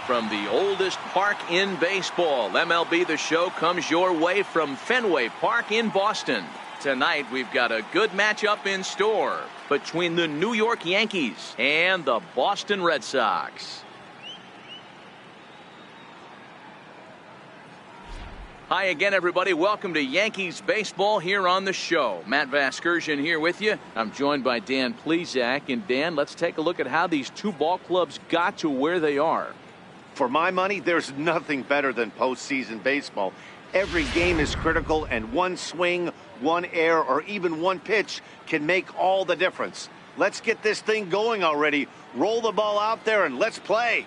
From the oldest park in baseball, MLB The Show comes your way from Fenway Park in Boston. Tonight, we've got a good matchup in store between the New York Yankees and the Boston Red Sox. Hi again, everybody. Welcome to Yankees baseball here on the show. Matt Vasgersian here with you. I'm joined by Dan Plesac. And Dan, let's take a look at how these two ball clubs got to where they are. For my money, there's nothing better than postseason baseball. Every game is critical, and one swing, one error, or even one pitch can make all the difference. Let's get this thing going already. Roll the ball out there and let's play.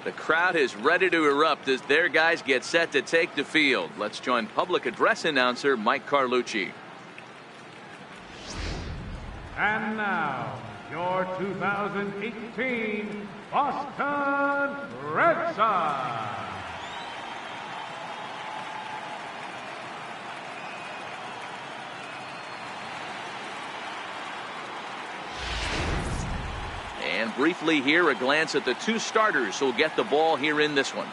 The crowd is ready to erupt as their guys get set to take the field. Let's join public address announcer Mike Carlucci. And now, your 2018 Boston Red Sox. And briefly here, a glance at the two starters who'll get the ball here in this one.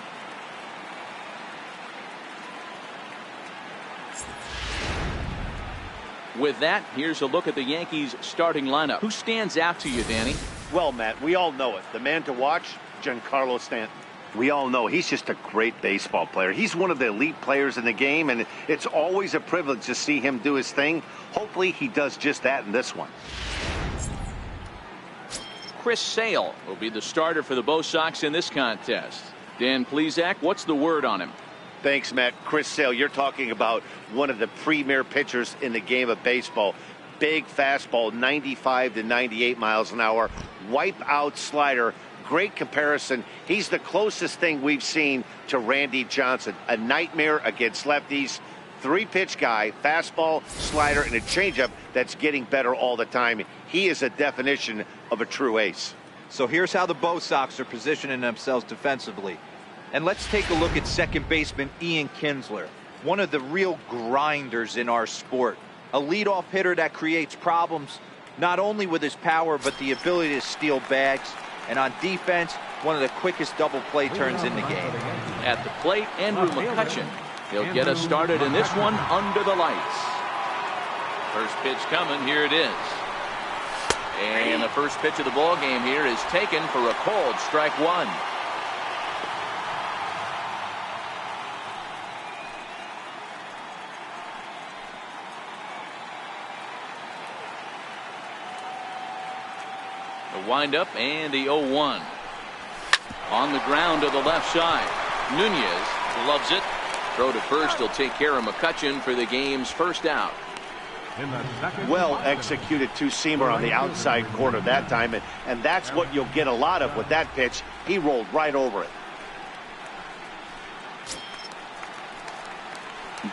With that, here's a look at the Yankees starting lineup. Who stands out to you, Danny? Well, Matt, we all know it. The man to watch, Giancarlo Stanton. We all know he's just a great baseball player. He's one of the elite players in the game, and it's always a privilege to see him do his thing. Hopefully he does just that in this one. Chris Sale will be the starter for the Bo Sox in this contest. Dan Plesac, what's the word on him? Thanks, Matt. Chris Sale, you're talking about one of the premier pitchers in the game of baseball. Big fastball, 95 to 98 miles an hour. Wipe out slider. Great comparison. He's the closest thing we've seen to Randy Johnson. A nightmare against lefties. Three-pitch guy, fastball, slider, and a changeup that's getting better all the time. He is a definition of a true ace. So here's how the Bo Sox are positioning themselves defensively. And let's take a look at second baseman Ian Kinsler, one of the real grinders in our sport. A leadoff hitter that creates problems, not only with his power, but the ability to steal bags. And on defense, one of the quickest double play turns in the game. At the plate, Andrew McCutchen. He'll get us started in this one under the lights. First pitch coming. Here it is. And the first pitch of the ball game here is taken for a called strike one. The windup and the 0-1. On the ground to the left side. Nunez loves it. Throw to first. He'll take care of McCutchen for the game's first out. Well executed two-seamer on the outside corner that time, and that's what you'll get a lot of with that pitch. He rolled right over it.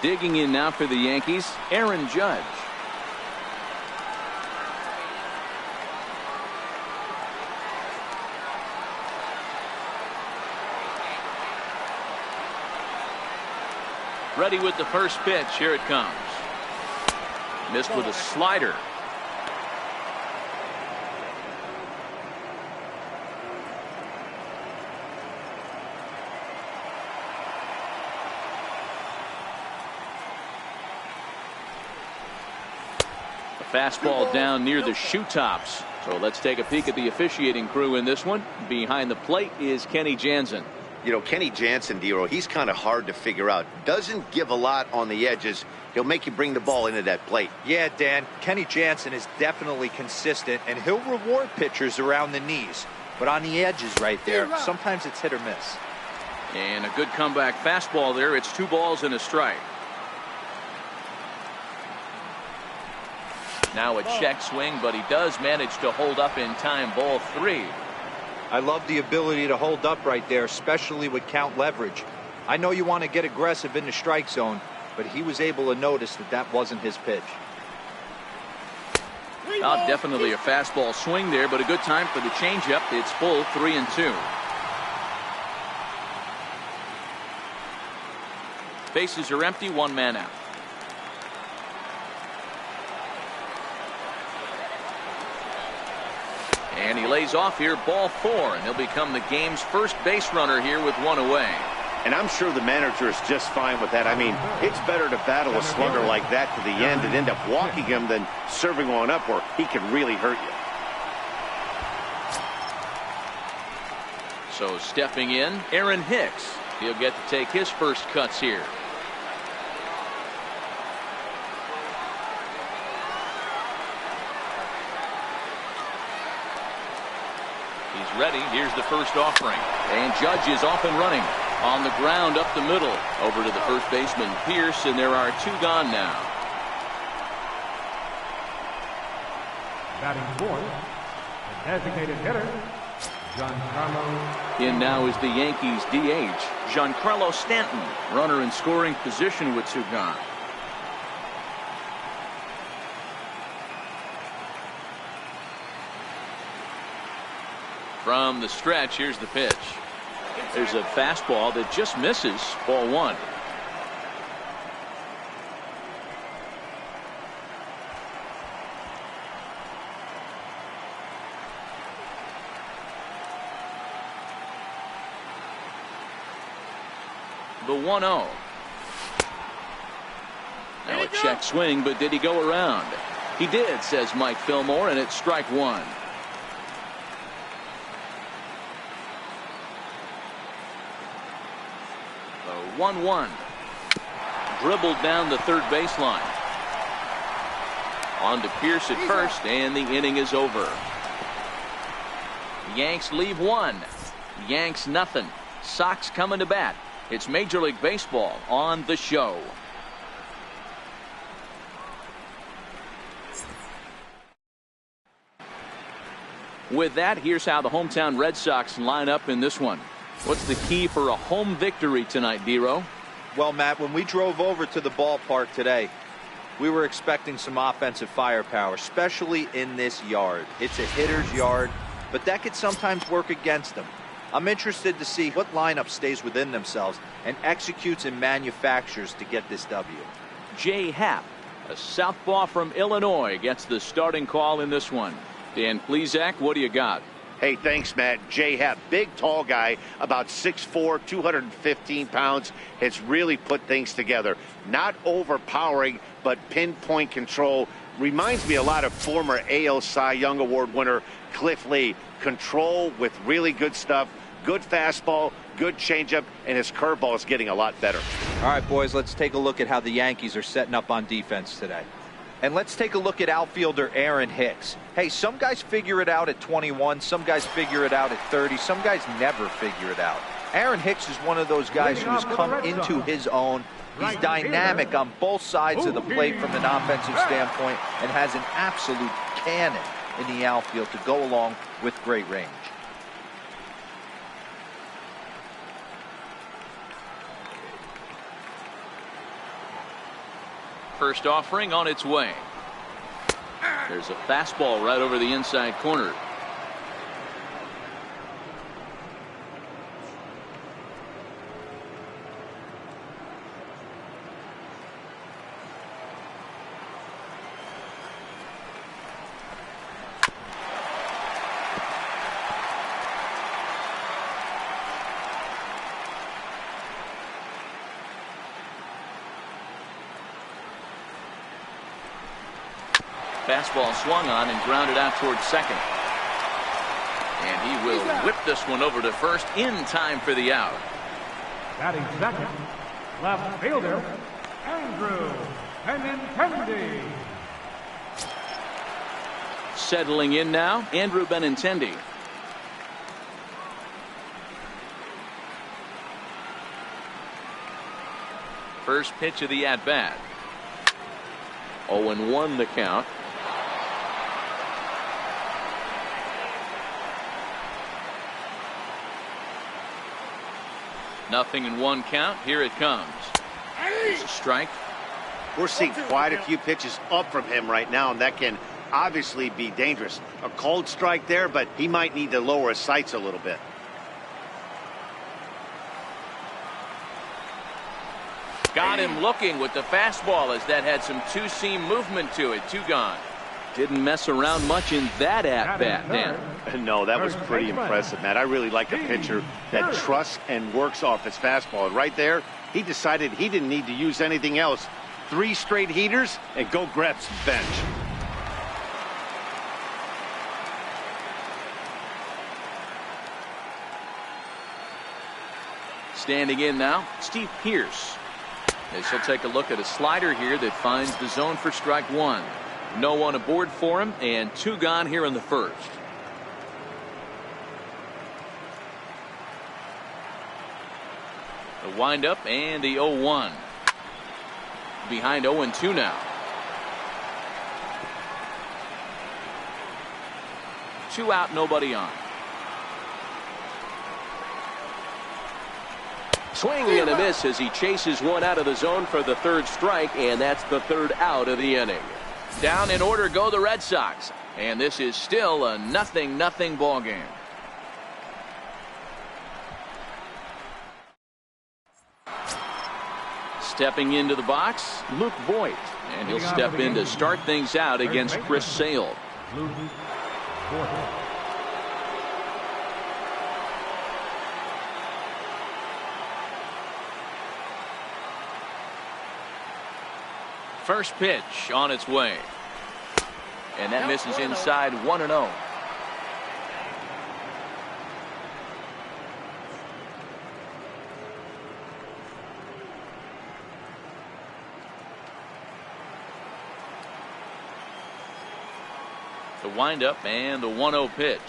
Digging in now for the Yankees, Aaron Judge. Ready with the first pitch. Here it comes. Missed with a slider. A fastball down near the shoe tops. So let's take a peek at the officiating crew in this one. Behind the plate is Kenny Jansen. You know, Kenny Jansen, Dero, he's kind of hard to figure out. Doesn't give a lot on the edges. He'll make you bring the ball into that plate. Yeah, Dan, Kenny Jansen is definitely consistent, and he'll reward pitchers around the knees. But on the edges right there, sometimes it's hit or miss. And a good comeback fastball there. It's 2 balls and a strike. Now a check swing, but he does manage to hold up in time. Ball 3. I love the ability to hold up right there, especially with count leverage. I know you want to get aggressive in the strike zone, but he was able to notice that that wasn't his pitch. Definitely a fastball swing there, but a good time for the changeup. It's full 3-2. Bases are empty, one man out. And he lays off here, ball 4, and he'll become the game's first base runner here with one away. And I'm sure the manager is just fine with that. I mean, it's better to battle a slugger like that to the end and end up walking him than serving one up where he can really hurt you. So stepping in, Aaron Hicks. He'll get to take his first cuts here. He's ready. Here's the first offering. And Judge is off and running. On the ground up the middle. Over to the first baseman, Pierce, and there are 2 gone now. Batting fourth, the designated hitter, Giancarlo. In now is the Yankees DH, Giancarlo Stanton. Runner in scoring position with 2 gone. From the stretch, here's the pitch. There's a fastball that just misses, ball 1. The 1-0. Now a check swing, but did he go around? He did, says Mike Fillmore, and it's strike 1. The 1-1. Dribbled down the third baseline. On to Pierce at first, and the inning is over. Yanks leave 1. Yanks nothing. Sox coming to bat. It's Major League Baseball on the show. With that, here's how the hometown Red Sox line up in this one. What's the key for a home victory tonight, D-Row? Well, Matt, when we drove over to the ballpark today, we were expecting some offensive firepower, especially in this yard. It's a hitter's yard, but that could sometimes work against them. I'm interested to see what lineup stays within themselves and executes and manufactures to get this W. Jay Happ, a southpaw from Illinois, gets the starting call in this one. Dan Plesac, what do you got? Hey, thanks, Matt. Jay Happ, big, tall guy, about 6'4", 215 pounds, has really put things together. Not overpowering, but pinpoint control. Reminds me a lot of former AL Cy Young Award winner Cliff Lee. Control with really good stuff, good fastball, good changeup, and his curveball is getting a lot better. All right, boys, let's take a look at how the Yankees are setting up on defense today. And let's take a look at outfielder Aaron Hicks. Hey, some guys figure it out at 21, some guys figure it out at 30, some guys never figure it out. Aaron Hicks is one of those guys who has come into his own. He's dynamic on both sides of the plate from an offensive standpoint and has an absolute cannon in the outfield to go along with great range. First offering on its way. There's a fastball right over the inside corner. Fastball swung on and grounded out towards second. And he will whip this one over to first in time for the out. Batting second, left fielder, Andrew Benintendi. Settling in now, Andrew Benintendi. First pitch of the at-bat. 0-1 the count. Nothing in 1 count. Here it comes. It's a strike. We're seeing quite a few pitches up from him right now, and that can obviously be dangerous. A cold strike there, but he might need to lower his sights a little bit. Got him looking with the fastball as that had some two-seam movement to it. Two gone. Didn't mess around much in that at-bat, Dan. No, that was pretty impressive, Matt. I really like a pitcher that trusts and works off his fastball. And right there, he decided he didn't need to use anything else. 3 straight heaters and go grab some bench. Standing in now, Steve Pearce. As he'll take a look at a slider here that finds the zone for strike one. No one aboard for him, and 2 gone here in the first. The windup and the 0-1. Behind 0-2 now. 2 out, nobody on. Swing and a miss as he chases one out of the zone for the 3rd strike, and that's the 3rd out of the inning. Down in order go the Red Sox, and this is still a 0-0 ball game. Stepping into the box, Luke Voigt, and he'll step in to start things out against Chris Sale. First pitch on its way. And that misses inside 1-0. The windup and the 1-0 pitch.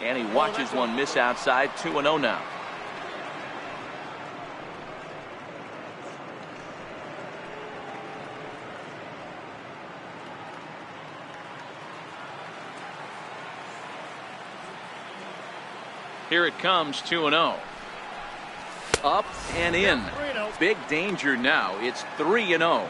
And he watches one miss outside. 2-0 now. Here it comes, 2-0. Up and in. Big danger now. It's 3-0.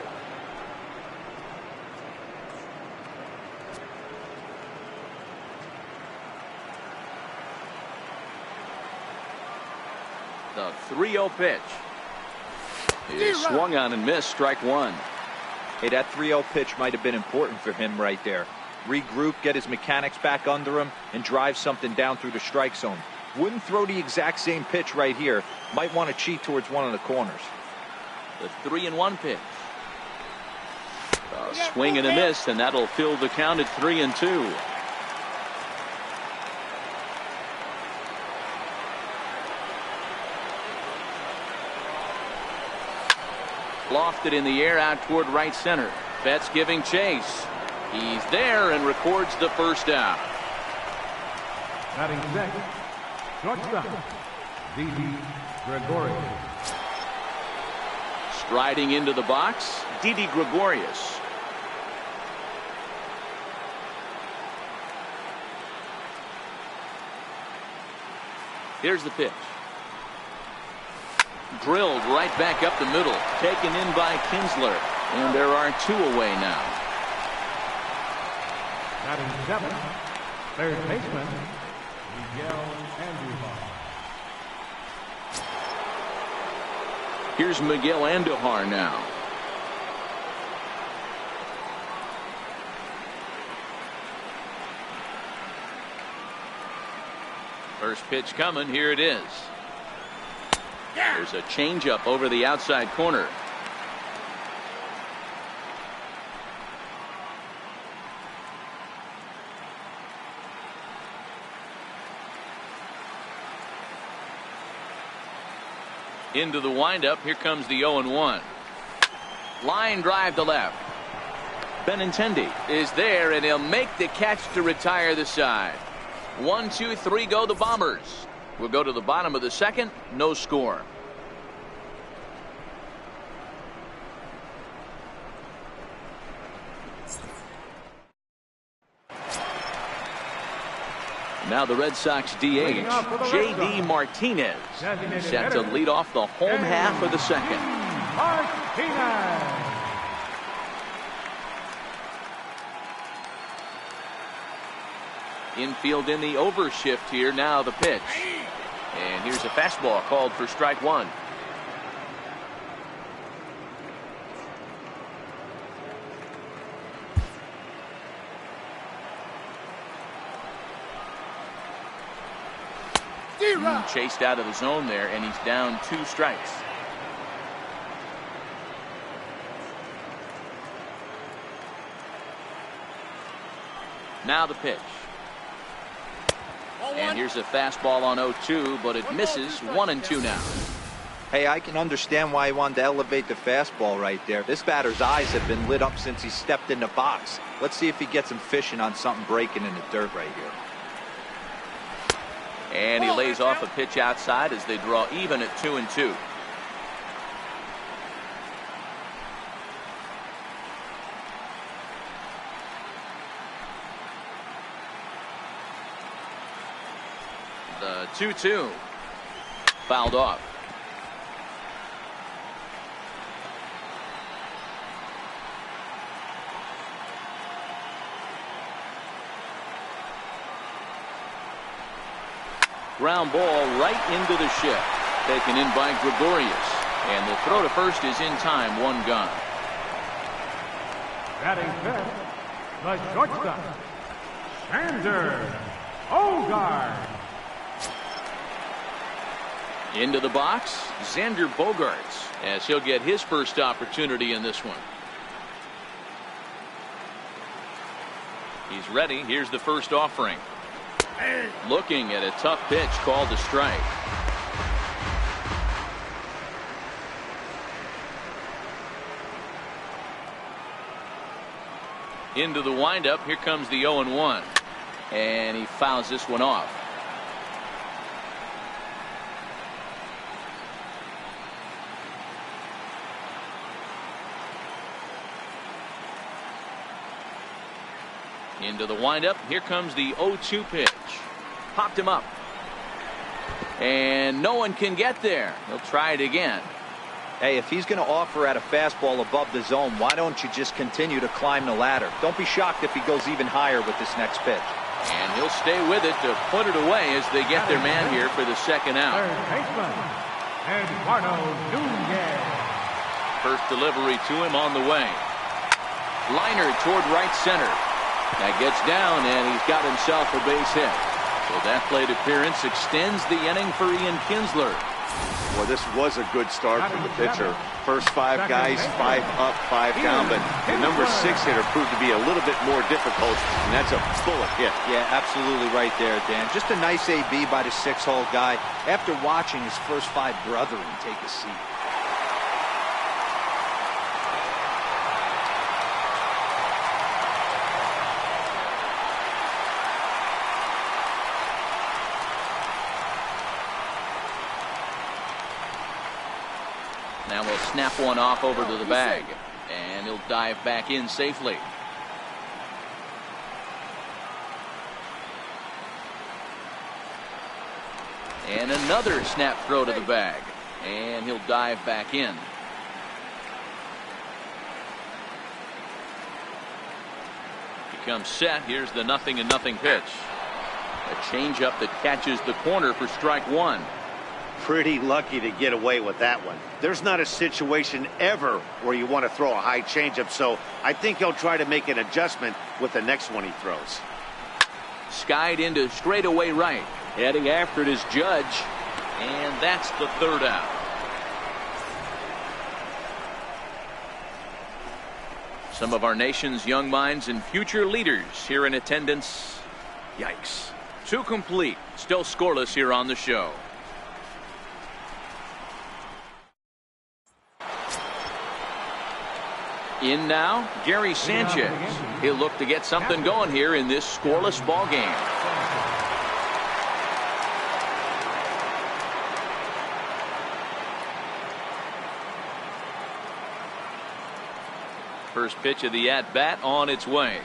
The 3-0 pitch is swung on and missed. Strike one. Hey, that 3-0 pitch might have been important for him right there. Regroup, get his mechanics back under him, and drive something down through the strike zone. Wouldn't throw the exact same pitch right here. Might want to cheat towards one of the corners. The 3-1 pitch. A swing and a miss, and that'll fill the count at 3-2. Lofted in the air out toward right center. Betts giving chase. He's there and records the first out. Batting second, shortstop, Didi Gregorius. Striding into the box, Didi Gregorius. Here's the pitch. Drilled right back up the middle. Taken in by Kinsler. And there are 2 away now. Batting seventh, third baseman, Miguel Andujar. Here's Miguel Andujar now. First pitch coming. Here it is. There's a changeup over the outside corner. Into the windup. Here comes the 0-1. Line drive to left. Benintendi is there, and he'll make the catch to retire the side. 1, 2, 3 go the Bombers. We'll go to the bottom of the second. No score. Now the Red Sox DH, J.D. Martinez, set to lead off the home half of the second. Martinez. Infield in the overshift here. Now the pitch. And here's a fastball called for strike one. Chased out of the zone there, and he's down 2 strikes. Now the pitch. And here's a fastball on 0-2, but it misses. 1-2 now. Hey, I can understand why he wanted to elevate the fastball right there. This batter's eyes have been lit up since he stepped in the box. Let's see if he gets him fishing on something breaking in the dirt right here. And he lays off a pitch outside as they draw even at 2-2. The 2-2 fouled off. Ground ball right into the shift. Taken in by Gregorius. And the throw to first is in time. 1 gone. Batting fifth, the shortstop, Xander Bogaerts. Into the box, Xander Bogaerts, as he'll get his first opportunity in this one. He's ready. Here's the first offering. Looking at a tough pitch called a strike. Into the windup. Here comes the 0-1. And he fouls this one off. Into the windup. Here comes the 0-2 pitch. Popped him up. And no one can get there. He'll try it again. Hey, if he's going to offer at a fastball above the zone, why don't you just continue to climb the ladder? Don't be shocked if he goes even higher with this next pitch. And he'll stay with it to put it away as they get their man here for the second out. Third baseman, Eduardo Nunez. First delivery to him on the way. Liner toward right center. That gets down, and he's got himself a base hit. So that plate appearance extends the inning for Ian Kinsler. Well, this was a good start for the pitcher. First 5 guys, 5 up, 5 down, but the number 6 hitter proved to be a little bit more difficult, and that's a bullet hit. Yeah, absolutely right there, Dan. Just a nice AB by the 6-hole guy after watching his first 5 brethren take a seat. Now we'll snap one off over to the bag, and he'll dive back in safely. And another snap throw to the bag, and he'll dive back in. Becomes set. Here's the 0-0 pitch. A changeup that catches the corner for strike 1. Pretty lucky to get away with that one. There's not a situation ever where you want to throw a high changeup, so I think he'll try to make an adjustment with the next one he throws. Skied into straightaway right. Heading after it is Judge, and that's the third out. Some of our nation's young minds and future leaders here in attendance. Yikes. 2 complete. Still scoreless here on the show. In now, Gary Sanchez. He'll look to get something going here in this scoreless ball game. First pitch of the at-bat on its way.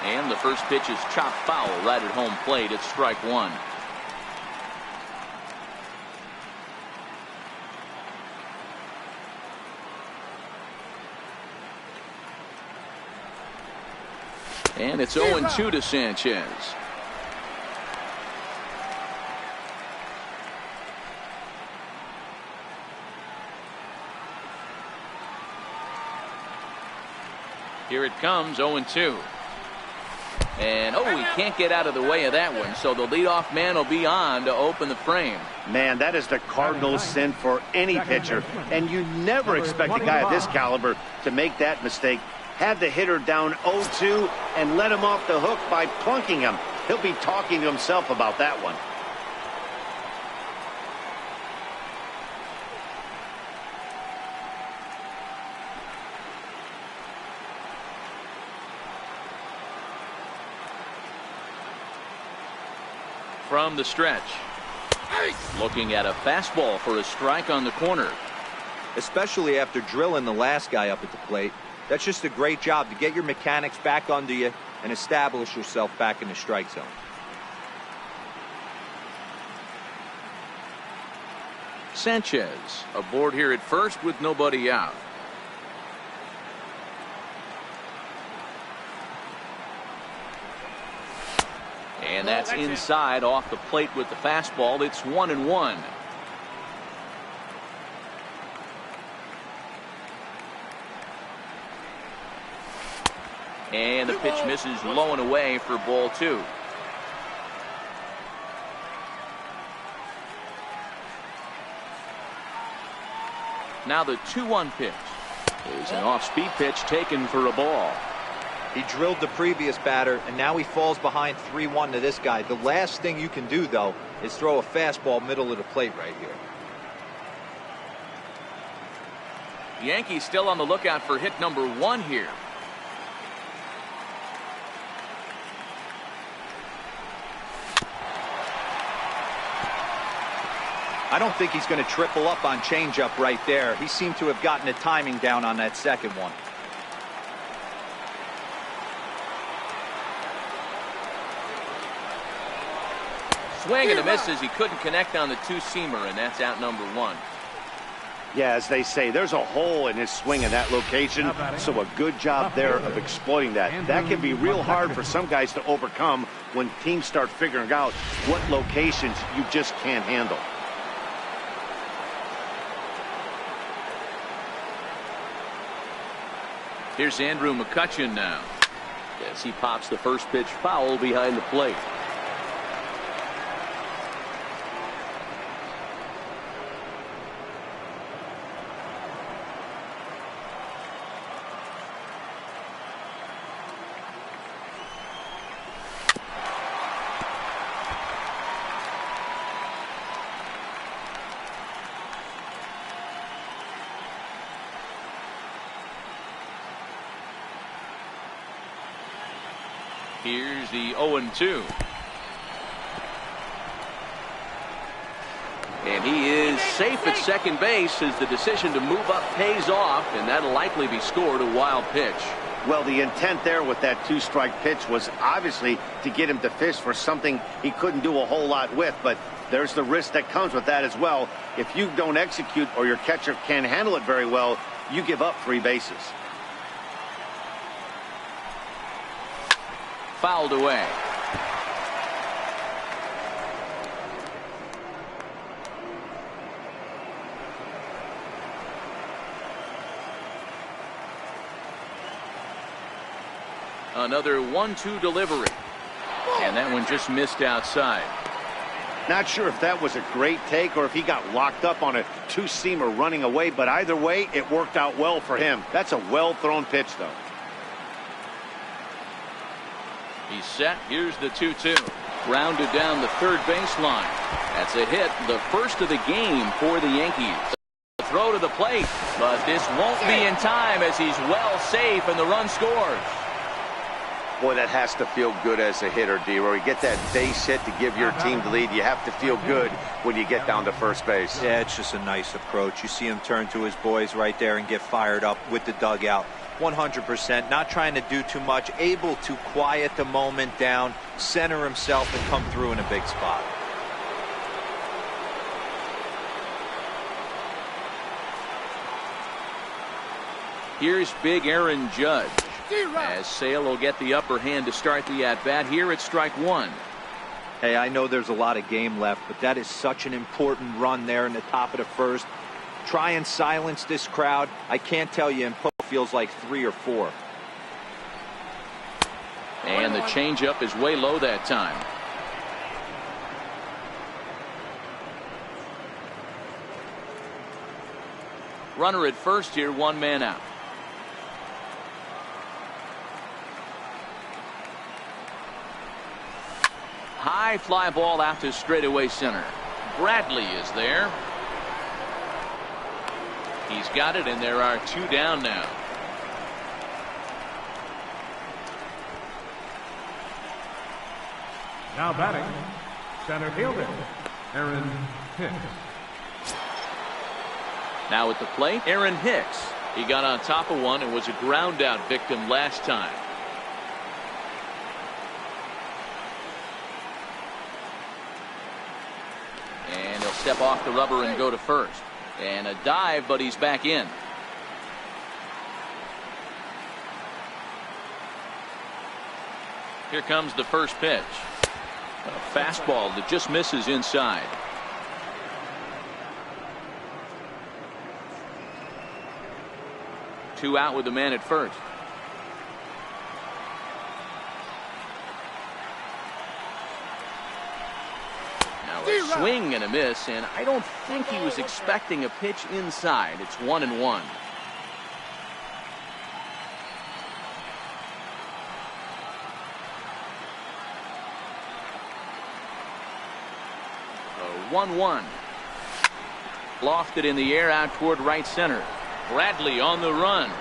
And the first pitch is chopped foul right at home plate. It's strike 1. And it's 0-2 to Sanchez. Here it comes, 0-2. And, oh, he can't get out of the way of that one, so the leadoff man will be on to open the frame. Man, that is the cardinal sin for any pitcher, and you never expect a guy of this caliber to make that mistake. Had the hitter down 0-2 and let him off the hook by plunking him. He'll be talking to himself about that one. From the stretch. Looking at a fastball for a strike on the corner. Especially after drilling the last guy up at the plate. That's just a great job to get your mechanics back under you and establish yourself back in the strike zone. Sanchez aboard here at first with nobody out. And that's inside off the plate with the fastball. It's 1-1. And the pitch misses low and away for ball 2. Now the 2-1 pitch is an off-speed pitch taken for a ball. He drilled the previous batter, and now he falls behind 3-1 to this guy. The last thing you can do, though, is throw a fastball middle of the plate right here. Yankees still on the lookout for hit number 1 here. I don't think he's going to triple up on changeup right there. He seemed to have gotten the timing down on that second one. Swing and a miss as he couldn't connect on the two-seamer, and that's out number 1. Yeah, as they say, there's a hole in his swing in that location, so a good job there of exploiting that. That can be real hard for some guys to overcome when teams start figuring out what locations you just can't handle. Here's Andrew McCutchen now as he pops the first pitch foul behind the plate. Here's the 0-2. And he is safe at second base as the decision to move up pays off, and that'll likely be scored a wild pitch. Well, the intent there with that two-strike pitch was obviously to get him to fish for something he couldn't do a whole lot with, but there's the risk that comes with that as well. If you don't execute or your catcher can't handle it very well, you give up 3 bases. Fouled away. Another 1-2 delivery. And that one just missed outside. Not sure if that was a great take or if he got locked up on a two-seamer running away, but either way, it worked out well for him. That's a well-thrown pitch, though. He's set. Here's the 2-2. Rounded down the third baseline. That's a hit, the first of the game for the Yankees. Throw to the plate, but this won't be in time as he's well safe and the run scores. Boy, that has to feel good as a hitter, D-Roy. You get that base hit to give your team the lead. You have to feel good when you get down to first base. Yeah, it's just a nice approach. You see him turn to his boys right there and get fired up with the dugout. 100%, not trying to do too much, able to quiet the moment down, center himself, and come through in a big spot. Here's big Aaron Judge, as Sale will get the upper hand to start the at-bat here at strike 1. Hey, I know there's a lot of game left, but that is such an important run there in the top of the first. Try and silence this crowd. I can't tell you, in post feels like 3 or 4. And the changeup is way low that time. Runner at first here, one man out. High fly ball out to straightaway center. Bradley is there. He's got it, and there are two down now. Now batting, center fielder, Aaron Hicks. Now at the plate, Aaron Hicks. He got on top of one and was a ground out victim last time. And he'll step off the rubber and go to first. And a dive, but he's back in. Here comes the first pitch. A fastball that just misses inside. Two out with the man at first. Now a swing and a miss, and I don't think he was expecting a pitch inside. It's 1-1. A 1-1. Lofted in the air out toward right center. Bradley on the run.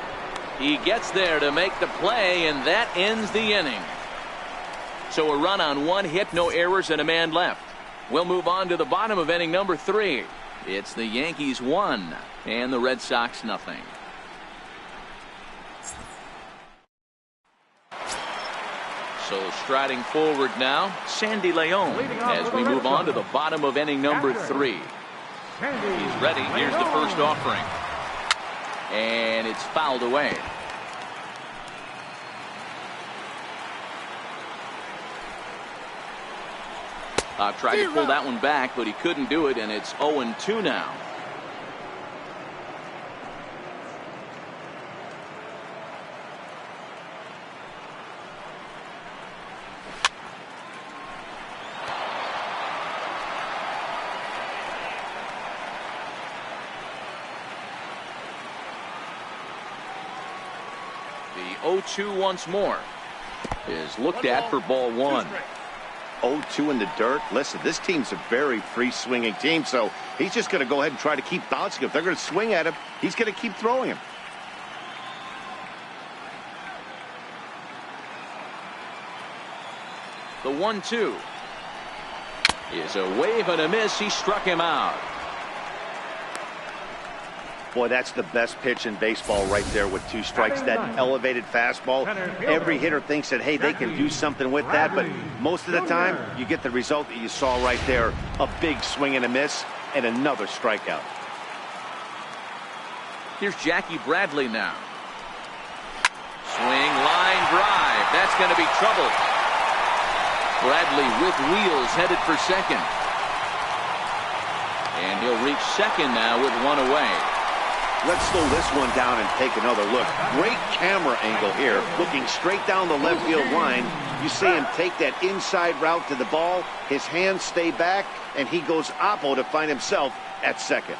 He gets there to make the play, and that ends the inning. So a run on one hit, no errors, and a man left. We'll move on to the bottom of inning number 3. It's the Yankees 1 and the Red Sox nothing. So striding forward now, Sandy Leon as we move on to the bottom of inning number 3. He's ready. Here's the first offering. And it's fouled away. Tried to pull that one back, but he couldn't do it, and it's 0-2 now. The 0-2 once more is looked at for ball 1. 0-2 in the dirt. Listen, this team's a very free swinging team, so he's just going to go ahead and try to keep bouncing. If they're going to swing at him, he's going to keep throwing him. The 1-2 is a wave and a miss. He struck him out. Boy, that's the best pitch in baseball right there with 2 strikes. That elevated fastball. Every hitter thinks that, hey, they can do something with that, but most of the time you get the result that you saw right there. A big swing and a miss and another strikeout. Here's Jackie Bradley now. Swing, line drive. That's going to be trouble. Bradley with wheels headed for second. And he'll reach second now with one away. Let's slow this one down and take another look. Great camera angle here, looking straight down the left field line. You see him take that inside route to the ball. His hands stay back, and he goes oppo to find himself at second.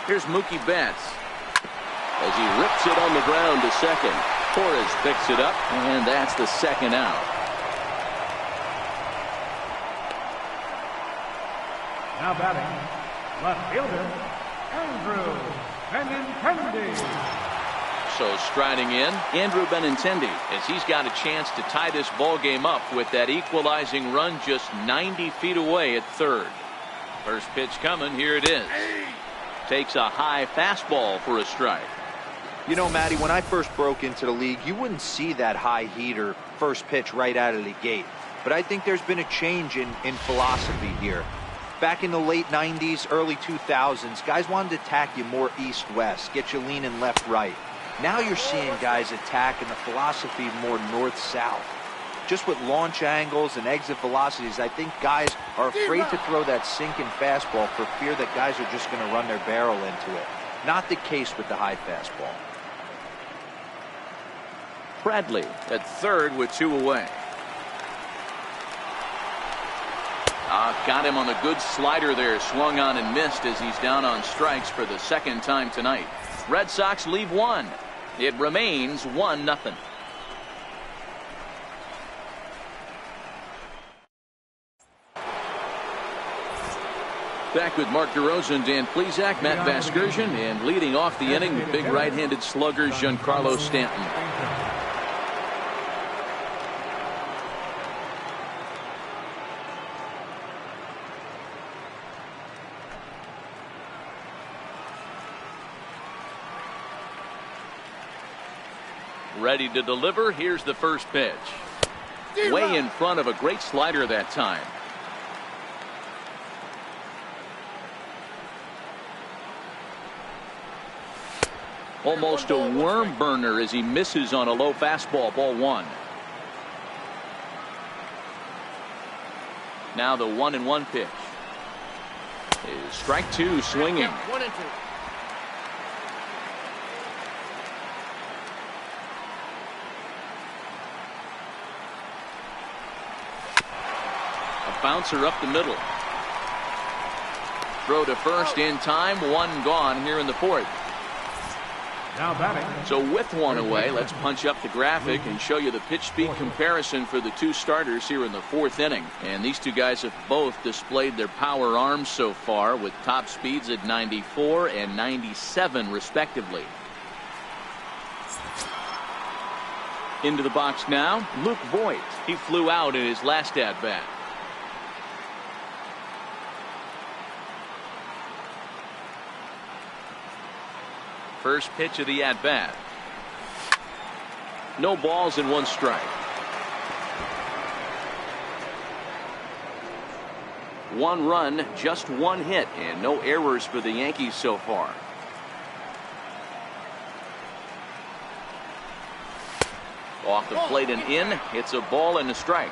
Here's Mookie Betts as he rips it on the ground to second. Torres picks it up, and that's the second out. Now batting, left fielder, Andrew Benintendi. So striding in, Andrew Benintendi, as he's got a chance to tie this ball game up with that equalizing run just 90 feet away at third. First pitch coming, here it is. Takes a high fastball for a strike. You know, Matty, when I first broke into the league, you wouldn't see that high heater first pitch right out of the gate. But I think there's been a change in philosophy here. Back in the late 90s, early 2000s, guys wanted to attack you more east-west, get you leaning left-right. Now you're seeing guys attack in the philosophy more north-south. Just with launch angles and exit velocities, I think guys are afraid to throw that sinking fastball for fear that guys are just going to run their barrel into it. Not the case with the high fastball. Bradley at third with 2 away. Got him on a good slider there. Swung on and missed as he's down on strikes for the second time tonight. Red Sox leave 1. It remains 1-0. Back with Mark DeRosa, Dan Plesac, Matt Vasgersian, and leading off the inning, the big right-handed slugger Giancarlo Stanton. Ready to deliver. Here's the first pitch. Way in front of a great slider that time. Almost a worm burner as he misses on a low fastball. Ball 1. Now the 1-1 pitch is strike 2, swinging. 1-2. A bouncer up the middle. Throw to first in time. 1 gone here in the 4th. Now batting. So with 1 away, let's punch up the graphic and show you the pitch speed comparison for the 2 starters here in the 4th inning. And these 2 guys have both displayed their power arms so far, with top speeds at 94 and 97 respectively. Into the box now, Luke Voigt. He flew out in his last at bat. First pitch of the at-bat. No balls and 1 strike. 1 run, just 1 hit, and no errors for the Yankees so far. Off the plate and in. It's a ball and a strike.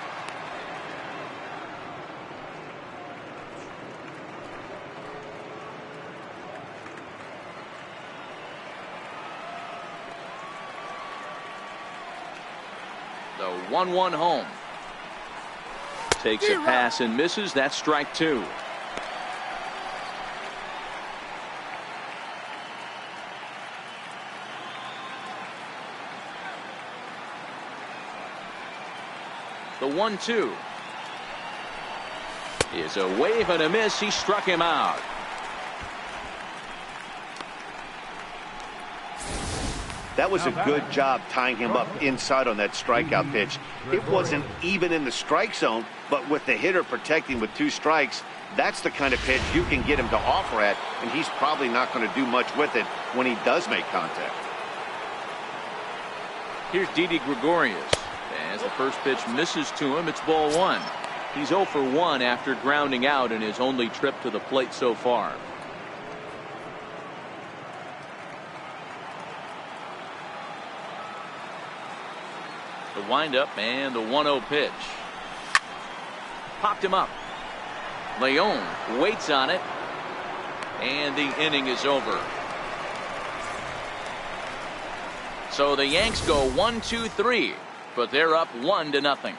The 1-1 home. Takes a pass and misses. That's strike 2. The 1-2 is a wave and a miss. He struck him out. That was a good job tying him up inside on that strikeout pitch. It wasn't even in the strike zone, but with the hitter protecting with 2 strikes, that's the kind of pitch you can get him to offer at, and he's probably not going to do much with it when he does make contact. Here's Didi Gregorius. As the first pitch misses to him, it's ball 1. He's 0 for 1 after grounding out in his only trip to the plate so far. The windup and the 1-0 pitch. Popped him up. Leon waits on it, and the inning is over. So the Yanks go 1-2-3, but they're up 1-0.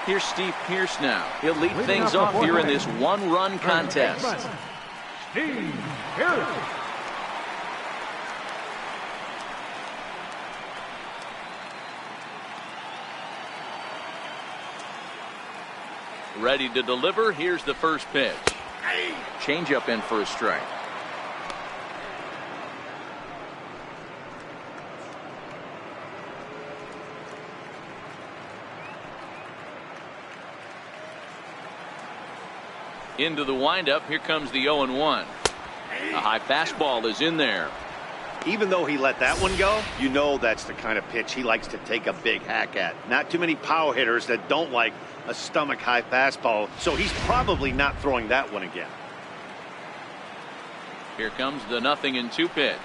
Here's Steve Pearce now. He'll lead things off here in this 1-run contest. Steve Pearce. Ready to deliver. Here's the first pitch. Changeup in for a strike. Into the windup. Here comes the 0-1. A high fastball is in there. Even though he let that one go, you know that's the kind of pitch he likes to take a big hack at. Not too many power hitters that don't like a stomach high fastball, so he's probably not throwing that one again. Here comes the 0-2 pitch.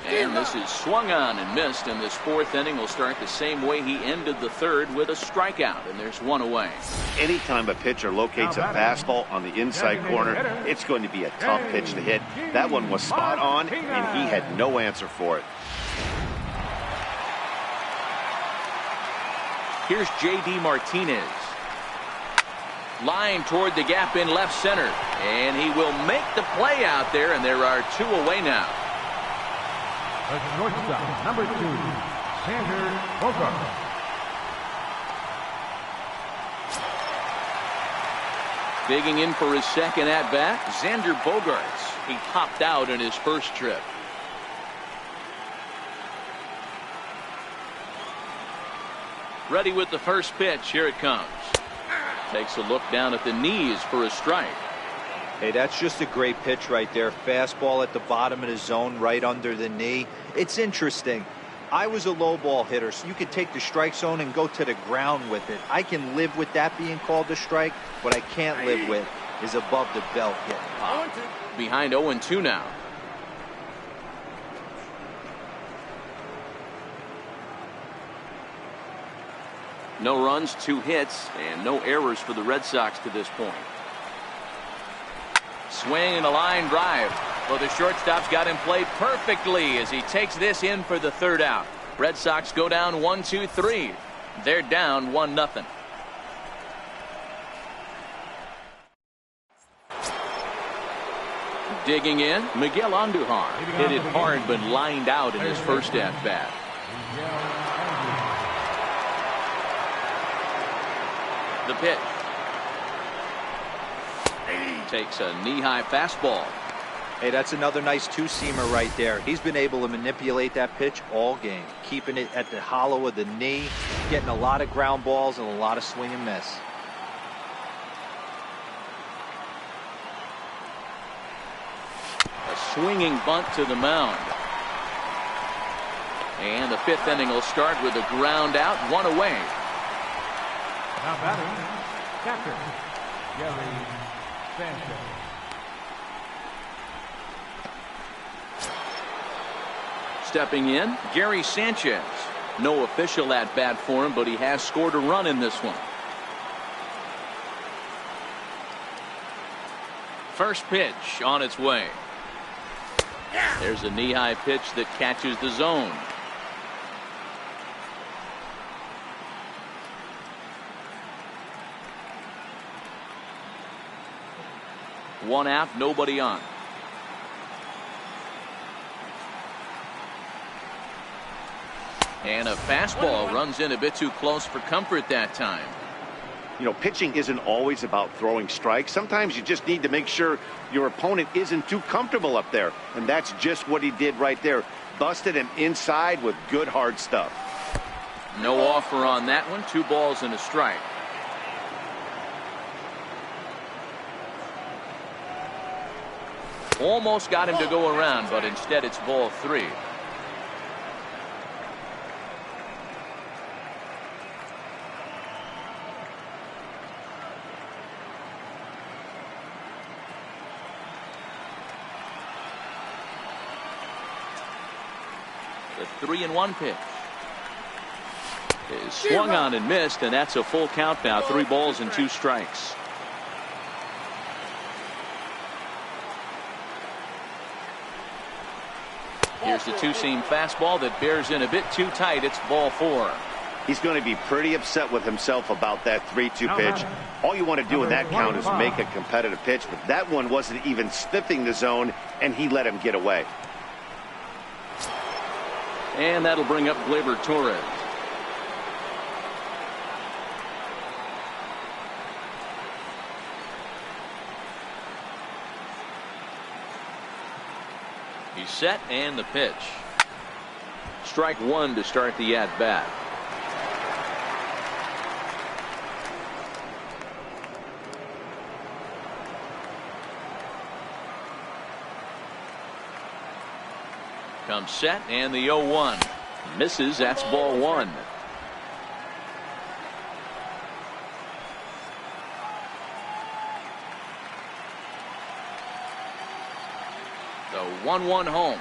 And this is swung on and missed, and this fourth inning will start the same way he ended the third, with a strikeout, and there's one away. Anytime a pitcher locates a fastball on the inside corner, it's going to be a tough pitch to hit. That one was spot on, and he had no answer for it. Here's J.D. Martinez. Line toward the gap in left center, and he will make the play out there, and there are two away now. The shortstop, number 2, Xander Bogaerts. Digging in for his second at-bat, Xander Bogaerts. He popped out in his first trip. Ready with the first pitch. Here it comes. Takes a look down at the knees for a strike. Hey, that's just a great pitch right there. Fastball at the bottom of the zone, right under the knee. It's interesting. I was a low ball hitter, so you could take the strike zone and go to the ground with it. I can live with that being called a strike. What I can't live with is above the belt getting popped. Behind 0-2 now. No runs, 2 hits, and no errors for the Red Sox to this point. Swing and a line drive. Well, the shortstop's got him played perfectly as he takes this in for the third out. Red Sox go down 1-2-3. They're down 1-0. Digging in, Miguel Andujar hit it hard but lined out in his first at-bat. The pitch. Takes a knee-high fastball. Hey, that's another nice two-seamer right there. He's been able to manipulate that pitch all game, keeping it at the hollow of the knee, getting a lot of ground balls and a lot of swing and miss. A swinging bunt to the mound. And the fifth inning will start with a ground out, one away. Now batting, catcher, Gary Sanchez. Stepping in, Gary Sanchez. No official at-bat for him, but he has scored a run in this one. First pitch on its way. There's a knee-high pitch that catches the zone. One out, nobody on. And a fastball runs in a bit too close for comfort that time. You know, pitching isn't always about throwing strikes. Sometimes you just need to make sure your opponent isn't too comfortable up there. And that's just what he did right there. Busted him inside with good hard stuff. No offer on that one. 2 balls and a strike. Almost got him to go around, but instead it's ball 3. The 3-1 pitch is swung on and missed, and that's a full count now. 3 balls and 2 strikes. Here's the two-seam fastball that bears in a bit too tight. It's ball 4. He's going to be pretty upset with himself about that 3-2 pitch. All you want to do in that count is make a competitive pitch, but that one wasn't even sniffing the zone, and he let him get away. And that'll bring up Gleyber Torres. He's set, and the pitch. Strike 1 to start the at-bat. Comes set, and the 0-1 misses. That's ball 1. The 1-1 home.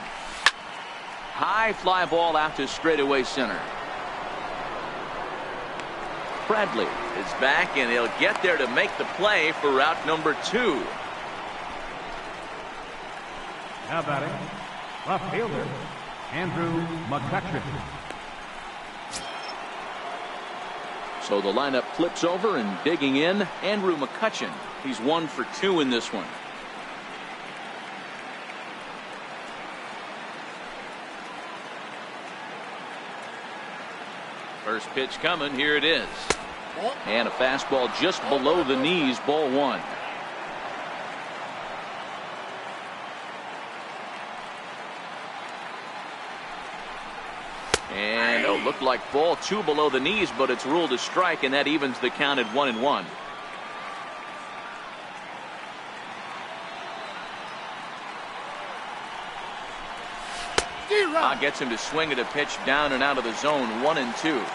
High fly ball out to straightaway center. Bradley is back, and he'll get there to make the play for route number 2. Now batting, left fielder, Andrew McCutcheon. So the lineup flips over, and digging in, Andrew McCutcheon. He's 1 for 2 in this one. First pitch coming. Here it is. And a fastball just below the knees, ball 1. And looked like ball 2 below the knees, but it's ruled a strike, and that evens the count at 1-1. Gets him to swing at a pitch down and out of the zone. 1-2.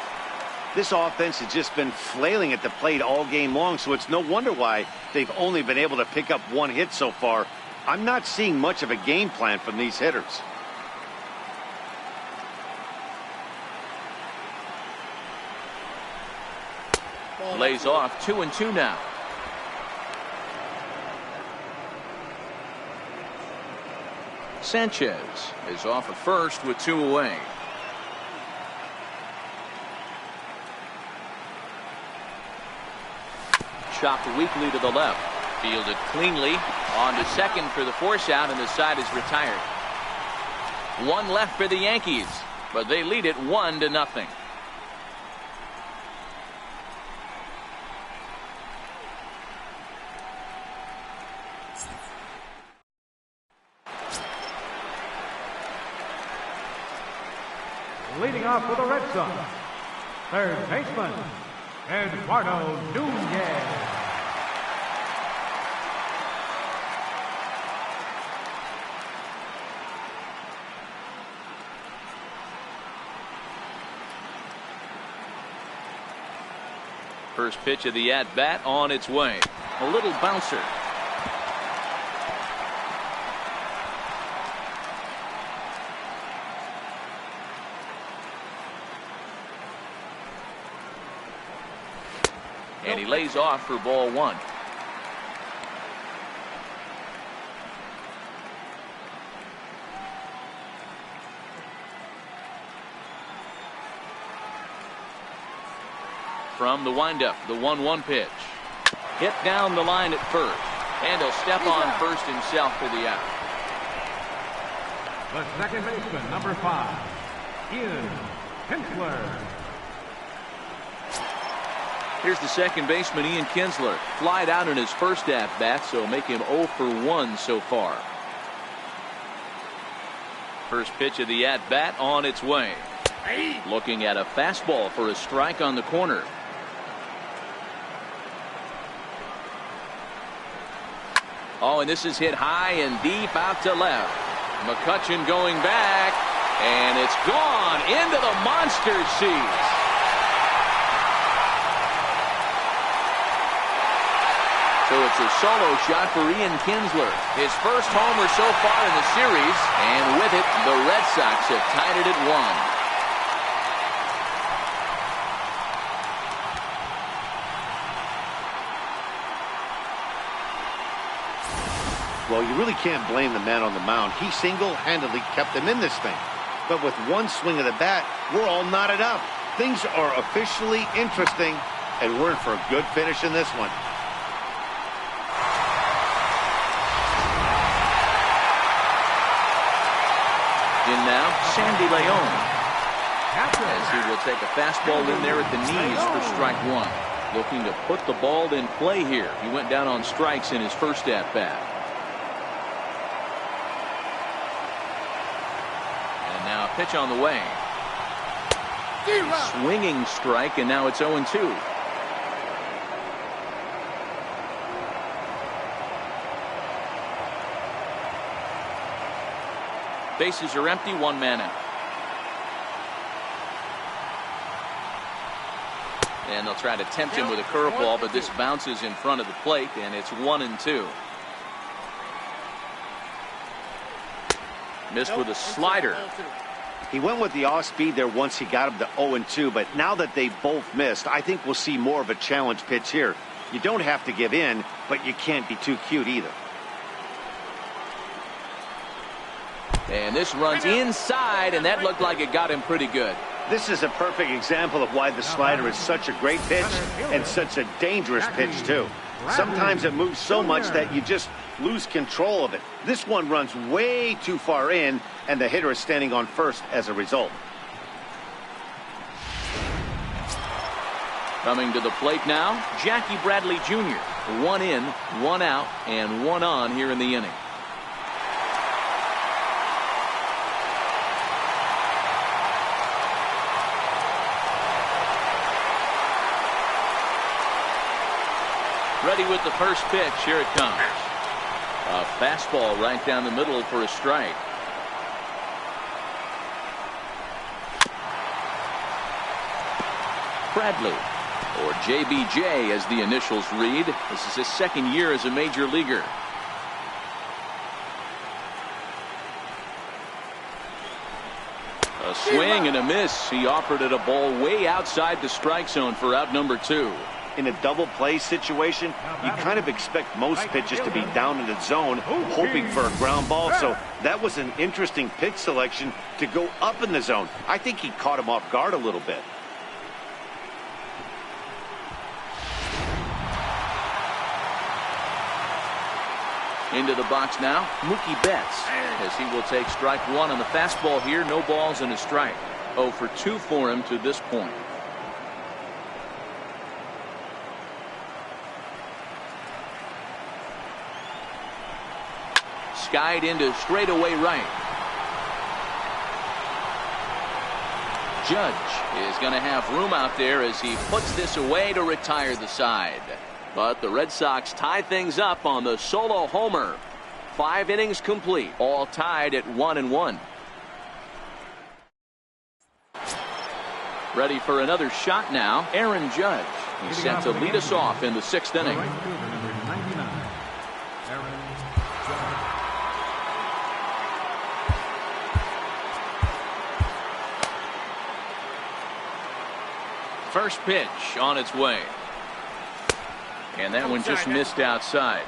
This offense has just been flailing at the plate all game long, so it's no wonder why they've only been able to pick up 1 hit so far. I'm not seeing much of a game plan from these hitters. Lays off. 2-2 now. Sanchez is off at first with 2 away. Chopped weakly to the left. Fielded cleanly. On to second for the force out, and the side is retired. 1 left for the Yankees, but they lead it 1-0. Leading off for the Red Sox, third baseman, Eduardo Nunez. First pitch of the at-bat on its way. A little bouncer. And he lays off for ball 1. From the windup, the 1-1 pitch. Hit down the line at first. And he'll step on first himself for the out. The second baseman, number 5, Ian Kinsler. Here's the second baseman, Ian Kinsler. Flied out in his first at-bat, so make him 0 for 1 so far. First pitch of the at-bat on its way. Looking at a fastball for a strike on the corner. Oh, and this is hit high and deep out to left. McCutcheon going back, and it's gone into the monster seats. So it's a solo shot for Ian Kinsler. His first homer so far in the series, and with it, the Red Sox have tied it at 1. Well, you really can't blame the man on the mound. He single-handedly kept them in this thing. But with one swing of the bat, we're all knotted up. Things are officially interesting, and we're in for a good finish in this one. In now, Sandy Leon, as he will take a fastball in there at the knees for strike 1. Looking to put the ball in play here. He went down on strikes in his first at-bat. And now a pitch on the way. Swinging strike, and now it's 0-2. Bases are empty, 1 man out. And they'll try to tempt him with a curveball, but this bounces in front of the plate, and it's 1-2. Missed with a slider. He went with the off-speed there once he got him to 0-2, but now that they both missed, I think we'll see more of a challenge pitch here. You don't have to give in, but you can't be too cute either. And this runs inside, and that looked like it got him pretty good. This is a perfect example of why the slider is such a great pitch and such a dangerous pitch, too. Sometimes it moves so much that you just lose control of it. This one runs way too far in, and the hitter is standing on first as a result. Coming to the plate now, Jackie Bradley Jr. 1 in, 1 out, and 1 on here in the inning. Ready with the first pitch. Here it comes. A fastball right down the middle for a strike. Bradley, or JBJ as the initials read. This is his second year as a major leaguer. A swing and a miss. He offered it a ball way outside the strike zone for out number 2. In a double play situation, you kind of expect most pitches to be down in the zone, hoping for a ground ball. So that was an interesting pitch selection to go up in the zone. I think he caught him off guard a little bit. Into the box now, Mookie Betts, as he will take strike 1 on the fastball here. No balls and a strike. 0 for 2 for him to this point. Skied into straightaway right. Judge is going to have room out there as he puts this away to retire the side. But the Red Sox tie things up on the solo homer. 5 innings complete, all tied at 1-1. Ready for another shot now, Aaron Judge. He's set to lead us off in the 6th inning. First pitch on its way. And that one just missed outside.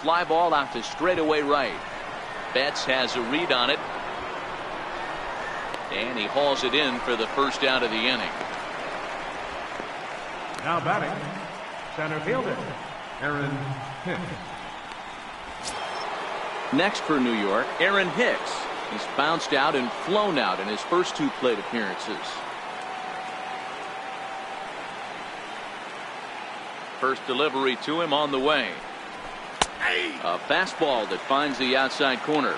Fly ball out to straightaway right. Betts has a read on it. And he hauls it in for the first out of the inning. Now batting, center fielder, Aaron Hicks. Next for New York, Aaron Hicks. He's bounced out and flown out in his first 2 plate appearances. First delivery to him on the way. A fastball that finds the outside corner.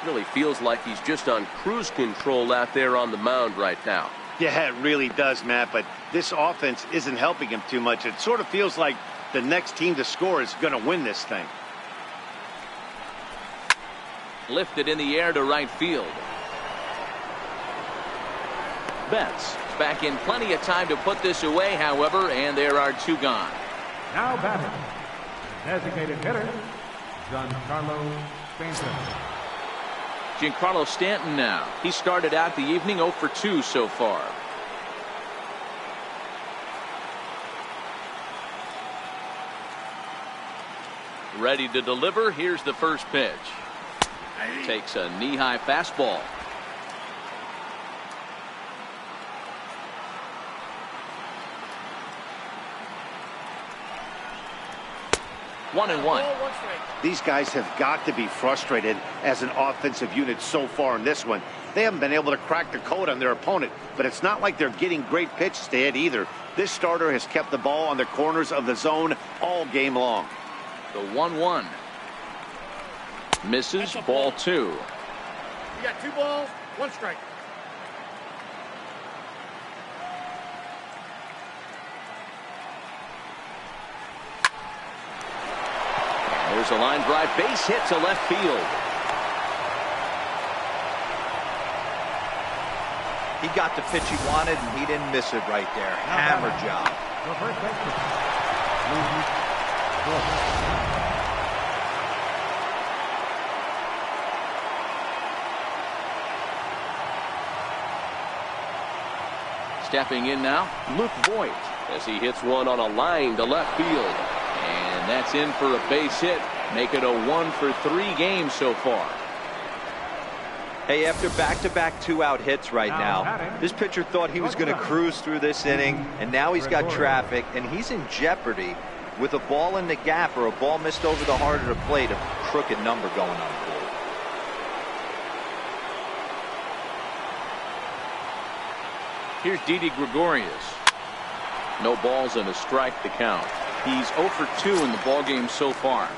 Really feels like he's just on cruise control out there on the mound right now. Yeah, it really does, Matt, but this offense isn't helping him too much. It sort of feels like the next team to score is going to win this thing. Lifted in the air to right field. Betts back in plenty of time to put this away, however, and there are 2 gone. Now batting, designated hitter, Giancarlo Stanton. Giancarlo Stanton now. He started out the evening 0 for 2 so far. Ready to deliver. Here's the first pitch. Takes a knee-high fastball. One and one. These guys have got to be frustrated as an offensive unit so far in this one. They haven't been able to crack the code on their opponent, but it's not like they're getting great pitches to hit either. This starter has kept the ball on the corners of the zone all game long. The 1-1. Misses, ball 2. You got 2 balls, 1 strike. There's a line drive, base hit to left field. He got the pitch he wanted, and he didn't miss it right there. Hammer job. The first baseman, Stepping in now, Luke Voigt, as he hits one on a line to left field. And that's in for a base hit. Make it a 1-for-3 game so far. Hey, after back-to-back two-out hits right now, this pitcher thought he was going to cruise through this inning, and now he's got traffic, and he's in jeopardy with a ball in the gap or a ball missed over the heart of the plate, a crooked number going on the board. Here's Didi Gregorius. No balls and a strike to count. He's 0 for 2 in the ballgame so far.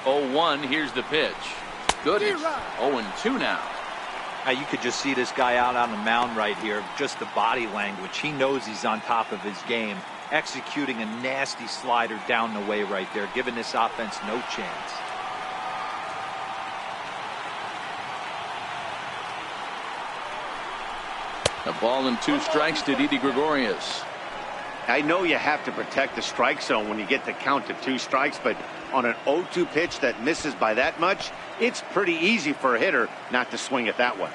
Oh, 1. Here's the pitch. Good. 0-2 now. Now you could just see this guy out on the mound right here. Just the body language. He knows he's on top of his game. Executing a nasty slider down the way right there, giving this offense no chance. A ball and 2 strikes to Didi Gregorius. I know you have to protect the strike zone when you get the count to 2 strikes, but on an 0-2 pitch that misses by that much, it's pretty easy for a hitter not to swing at that one.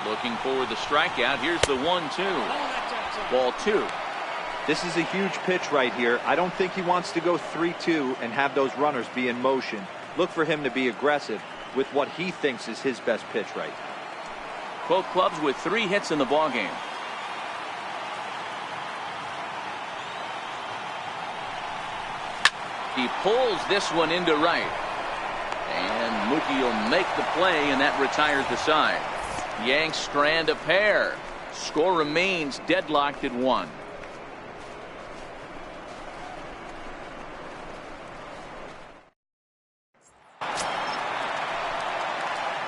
Looking for the strikeout. Here's the 1-2. Ball 2. This is a huge pitch right here. I don't think he wants to go 3-2 and have those runners be in motion. Look for him to be aggressive with what he thinks is his best pitch right now. Both clubs with 3 hits in the ballgame. He pulls this one into right. And Mookie will make the play, and that retires the side. Yanks strand a pair. Score remains deadlocked at 1.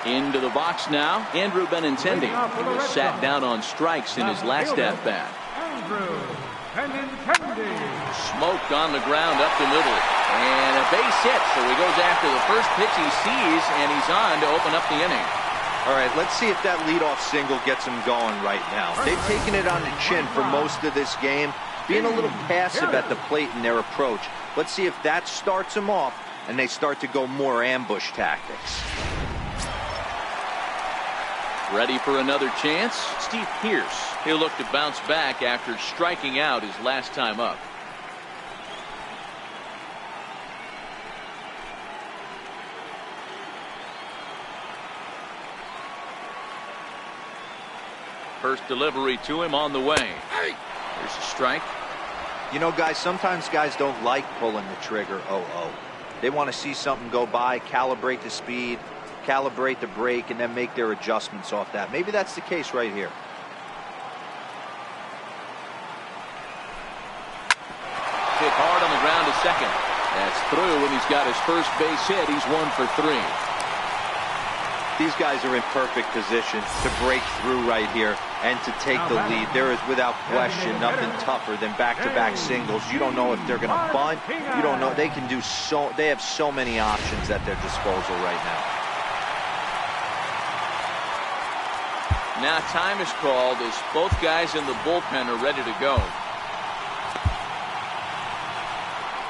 Into the box now, Andrew Benintendi. He was sat down on strikes in his last at-bat. Andrew Benintendi. Smoked on the ground up the middle. And a base hit, so he goes after the first pitch he sees, and he's on to open up the inning. All right, let's see if that leadoff single gets him going right now. They've taken it on the chin for most of this game, being a little passive at the plate in their approach. Let's see if that starts them off and they start to go more ambush tactics. Ready for another chance? Steve Pearce. He'll look to bounce back after striking out his last time up. First delivery to him on the way. There's a strike. You know, guys, sometimes guys don't like pulling the trigger 0-0. They want to see something go by, calibrate the speed, calibrate the brake, and then make their adjustments off that. Maybe that's the case right here. Hit hard on the ground to second. That's through, and he's got his first base hit. He's 1 for 3. These guys are in perfect position to break through right here and to take the lead. There is, without question, nothing tougher than back-to-back singles. You don't know if they're going to bunt. You don't know. They can do so. They have so many options at their disposal right now. Now time is called as both guys in the bullpen are ready to go.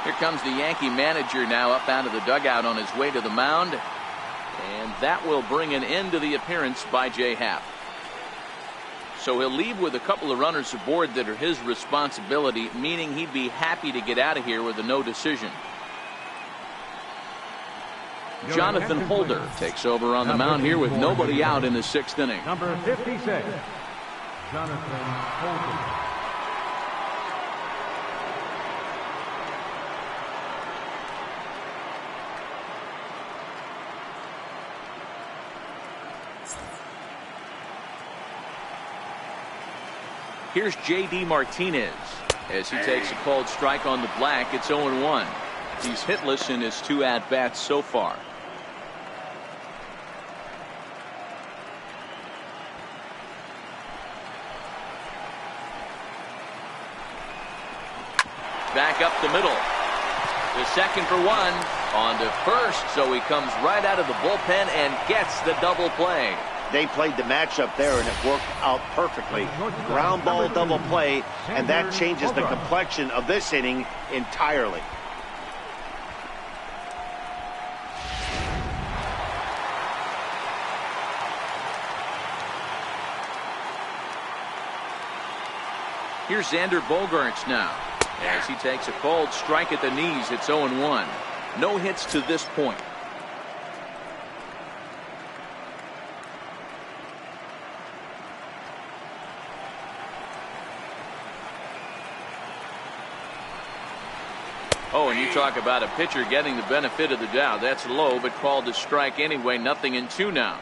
Here comes the Yankee manager now up out of the dugout on his way to the mound. And that will bring an end to the appearance by Jay Happ. So he'll leave with a couple of runners aboard that are his responsibility, meaning he'd be happy to get out of here with a no decision. Jonathan Holder takes over on the mound here with nobody out in the 6th inning. Number 56, Jonathan Holder. Here's J.D. Martinez as he takes a called strike on the black. It's 0-1. He's hitless in his 2 at-bats so far. back up the middle. The second for one. On to first, so he comes right out of the bullpen and gets the double play. They played the matchup there, and it worked out perfectly. Ground ball double play, and that changes the complexion of this inning entirely. Here's Xander Bogaerts now. As he takes a cold strike at the knees, it's 0-1. No hits to this point. Oh, and you talk about a pitcher getting the benefit of the doubt. That's low, but called a strike anyway. 0-2 now.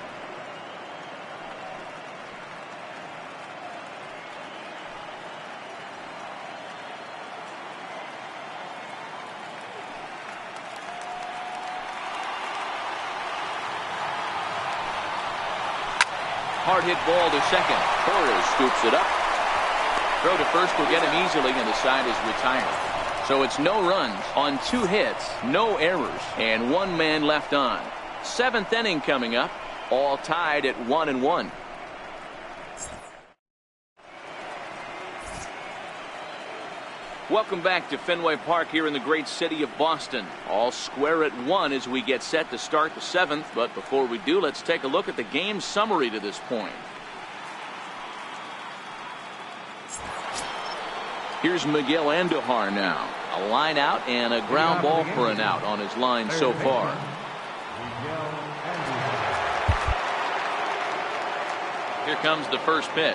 Hard hit ball to second. Torres scoops it up. Throw to first will get him easily, and the side is retired. So it's no runs on 2 hits, no errors, and 1 man left on. 7th inning coming up, all tied at 1-1. Welcome back to Fenway Park here in the great city of Boston. All square at 1 as we get set to start the 7th. But before we do, let's take a look at the game summary to this point. Here's Miguel Andujar now. A line out and a ground ball for an out on his line so far. Here comes the first pitch.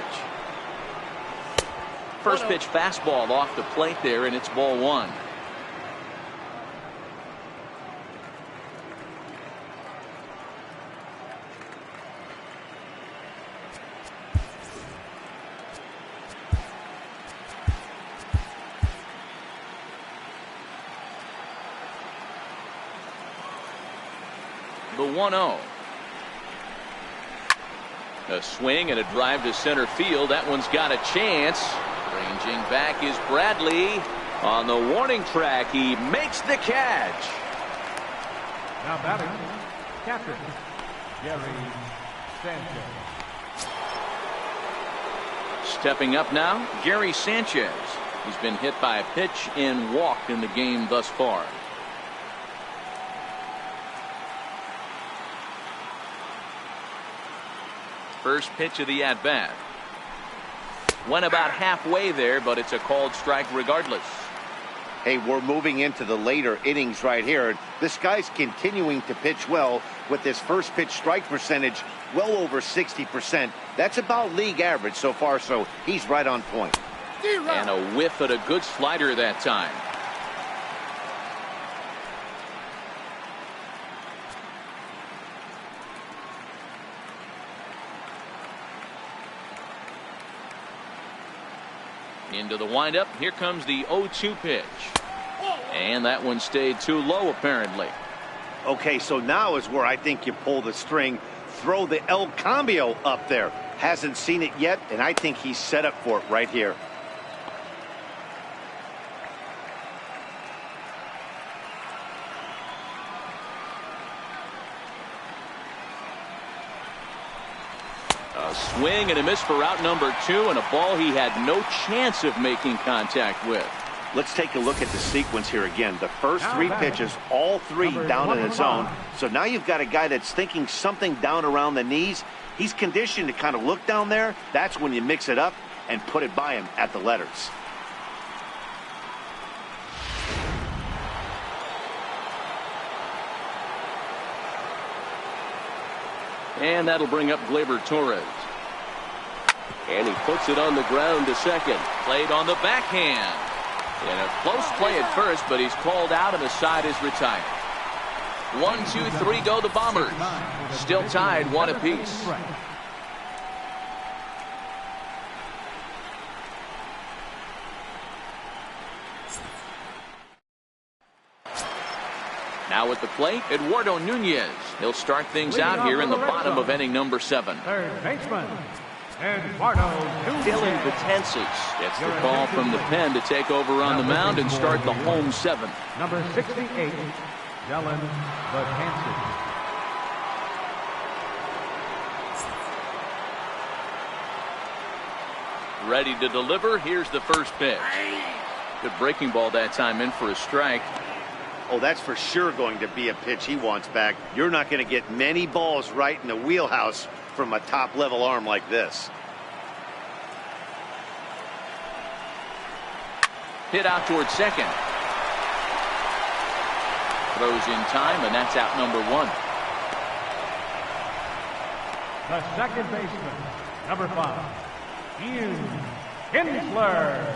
First pitch fastball off the plate there, and it's ball 1. The 1-0. A swing and a drive to center field. That one's got a chance. Ranging back is Bradley. On the warning track, he makes the catch. Now batting, captain Gary Sanchez. Stepping up now, Gary Sanchez. He's been hit by a pitch and walked in the game thus far. First pitch of the at-bat. Went about halfway there, but it's a called strike regardless. Hey, we're moving into the later innings right here. This guy's continuing to pitch well with this first pitch strike percentage well over 60%. That's about league average so far, so he's right on point. And a whiff at a good slider that time. Into the windup. Here comes the 0-2 pitch. And that one stayed too low, apparently. Okay, so now is where I think you pull the string. Throw the El Cambio up there. Hasn't seen it yet, and I think he's set up for it right here. A swing and a miss for out number 2, and a ball he had no chance of making contact with. Let's take a look at the sequence here again. The first 3 pitches, all 3 down in the zone. So now you've got a guy that's thinking something down around the knees. He's conditioned to kind of look down there. That's when you mix it up and put it by him at the letters. And that'll bring up Gleyber Torres. And he puts it on the ground to second. Played on the backhand. In a close play at first, but he's called out and the side is retired. 1, 2, 3 go the Bombers. Still tied 1 apiece. Now at the plate, Eduardo Nunez. He'll start things out here in the bottom of inning number 7. Third baseman, and Barno Dylan Betances gets the call from the pen to take over on the mound and start the home seventh. Number 68, Dylan Betances. Ready to deliver. Here's the first pitch. Good breaking ball that time, in for a strike. Oh, that's for sure going to be a pitch he wants back. You're not going to get many balls right in the wheelhouse from a top-level arm like this. Hit out towards second. Throws in time, and that's out number one. The second baseman, number 5, Ian Kinsler.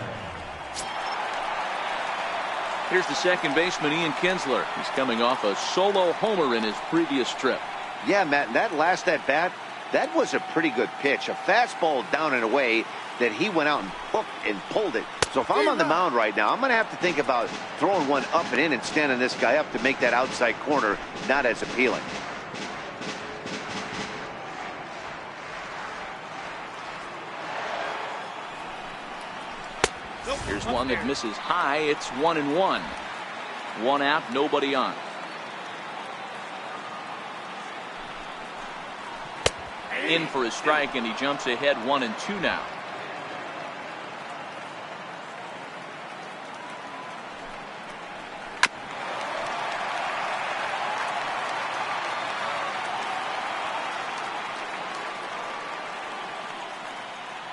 Here's the second baseman, Ian Kinsler. He's coming off a solo homer in his previous trip. Yeah, Matt, that last at-bat, that was a pretty good pitch. A fastball down and away that he went out and hooked and pulled it. So if I'm on the mound right now, I'm going to have to think about throwing one up and in and standing this guy up to make that outside corner not as appealing. Here's one that misses high. It's 1-1. One out, nobody on. In for a strike, and he jumps ahead 1-2 now.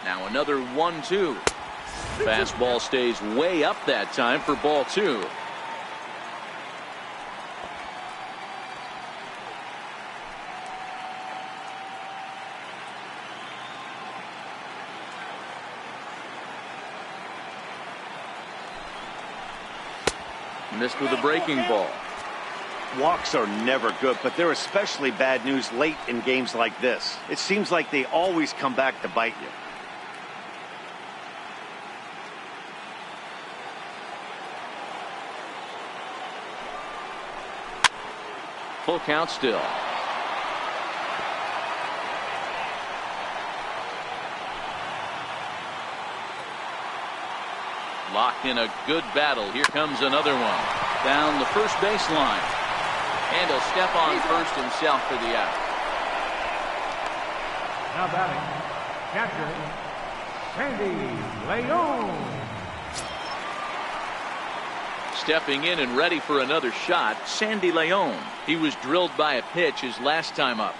Now another 1-2. Fastball stays way up that time for ball 2. Missed with a breaking ball. Walks are never good, but they're especially bad news late in games like this. It seems like they always come back to bite you. Full count still. Locked in a good battle. Here comes another one. Down the first baseline. And he'll step on first himself for the out. Now batting, catcher, Sandy Leon. Stepping in and ready for another shot, Sandy Leon. He was drilled by a pitch his last time up.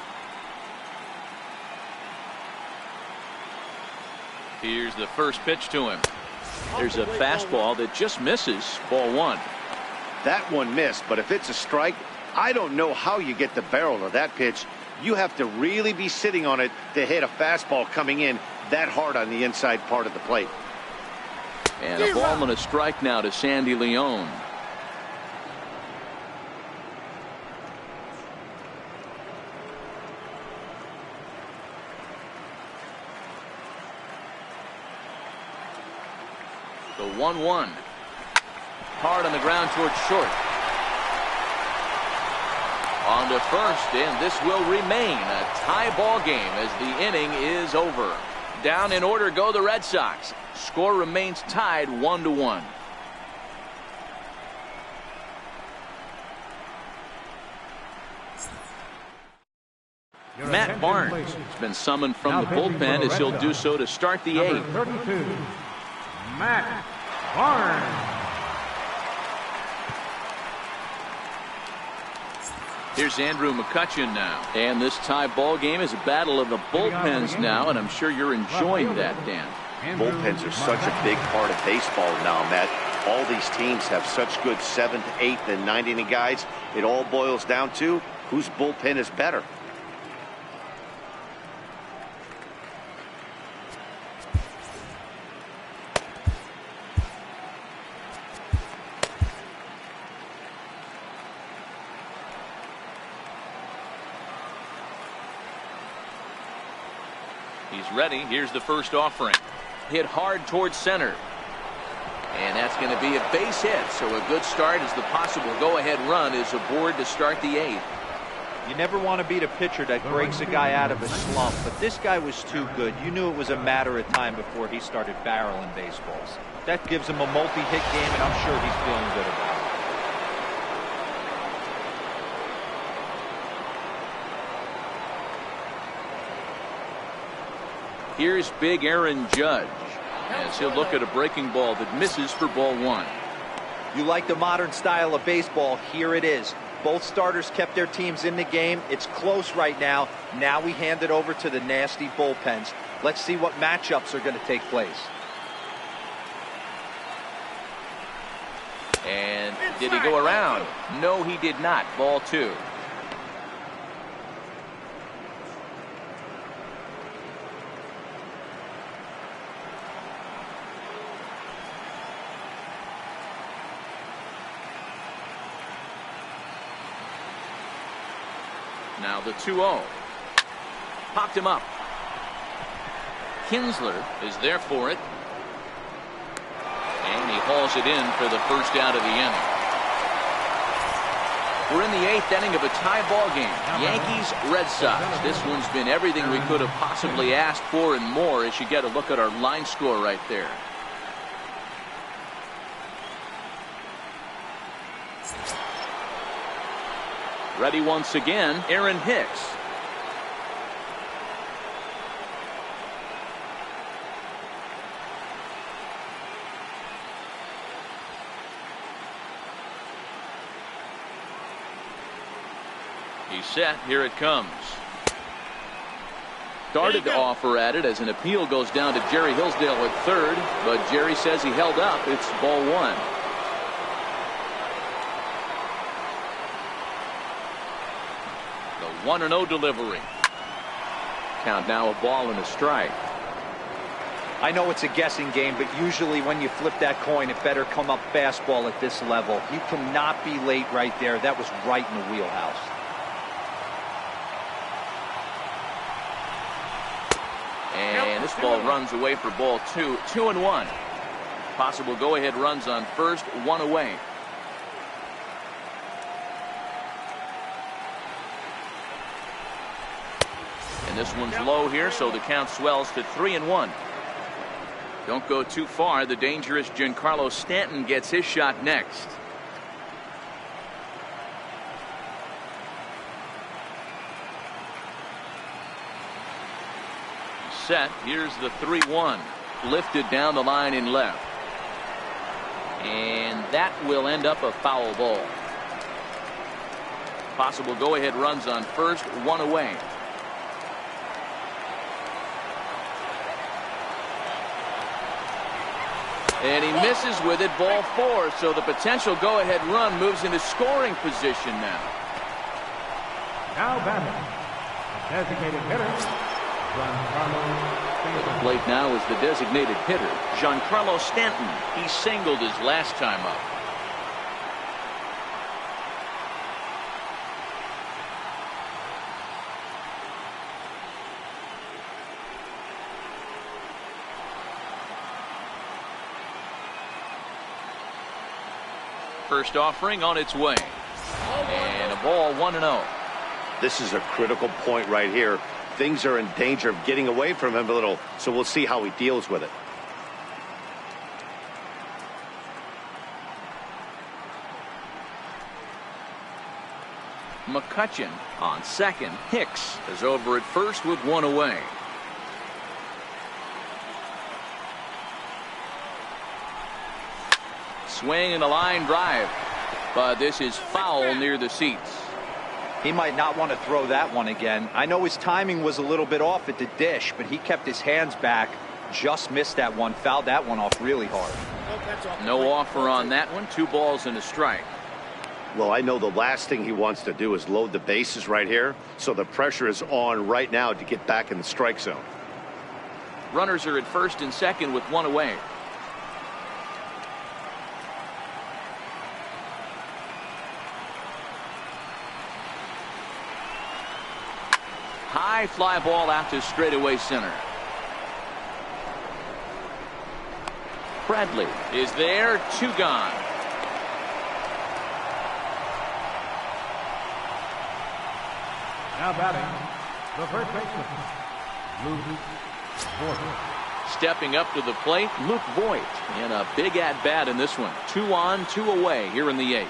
Here's the first pitch to him. There's a fastball that just misses. Ball 1. That one missed, but if it's a strike, I don't know how you get the barrel of that pitch. You have to really be sitting on it to hit a fastball coming in that hard on the inside part of the plate. And a ball and a strike now to Sandy Leon. The 1-1. Hard on the ground towards short. On to first, and this will remain a tie ball game as the inning is over. Down in order go the Red Sox. Score remains tied 1-1. Matt Barnes has been summoned from the bullpen as he'll do so to start the 8th. 32, Matt Barnes. Here's Andrew McCutchen now. And this tie ball game is a battle of the bullpens now, and I'm sure you're enjoying that, Dan. Bullpens are such a big part of baseball now, Matt. All these teams have such good 7th, 8th, and 9th inning guys. It all boils down to whose bullpen is better. He's ready. Here's the first offering. Hit hard towards center. And that's going to be a base hit. So a good start as the possible go-ahead run is aboard to start the 8th. You never want to beat a pitcher that breaks a guy out of a slump, but this guy was too good. You knew it was a matter of time before he started barreling baseballs. That gives him a multi-hit game, and I'm sure he's feeling good about it. Here's big Aaron Judge, as he'll look at a breaking ball that misses for ball one. You like the modern style of baseball, here it is. Both starters kept their teams in the game. It's close right now. Now we hand it over to the nasty bullpens. Let's see what matchups are going to take place. And did he go around? No, he did not. Ball two. Now the 2-0. Popped him up. Kinsler is there for it. And he hauls it in for the first out of the inning. We're in the 8th inning of a tie ball game. Yankees, Red Sox. This one's been everything we could have possibly asked for and more, as you get a look at our line score right there. Ready once again, Aaron Hicks. He's set. Here it comes. Started to offer at it as an appeal goes down to Jerry Hillsdale at third, but Jerry says he held up. It's ball one. The 1-0 delivery. Count now a ball and a strike. I know it's a guessing game, but usually when you flip that coin, it better come up fastball at this level. You cannot be late right there. That was right in the wheelhouse. And this ball runs away for ball two. 2-1. Possible go-ahead runs on first, one away. And this one's low here, so the count swells to 3-1. Don't go too far. The dangerous Giancarlo Stanton gets his shot next. Set. Here's the 3-1. Lifted down the line in left. And that will end up a foul ball. Possible go-ahead runs on first, one away. And he misses with it, ball four. So the potential go-ahead run moves into scoring position now. Now batting, the designated hitter, At the plate now is the designated hitter, Giancarlo Stanton. He singled his last time up. First offering on its way. And a ball, 1-0. This is a critical point right here. Things are in danger of getting away from him a little, so we'll see how he deals with it. McCutchen on second. Hicks is over at first with one away. Swing and a line drive, but this is foul near the seats. He might not want to throw that one again. I know his timing was a little bit off at the dish, but he kept his hands back, just missed that one, fouled that one off really hard. No offer on that one. 2 balls and a strike. Well, I know the last thing he wants to do is load the bases right here, so the pressure is on right now to get back in the strike zone. Runners are at first and second with one away. High fly ball out to straightaway center. Bradley is there, 2 gone. Now batting, the first baseman, Luke Voigt. Stepping up to the plate, Luke Voigt. And a big at-bat in this one. 2 on, 2 away here in the 8th.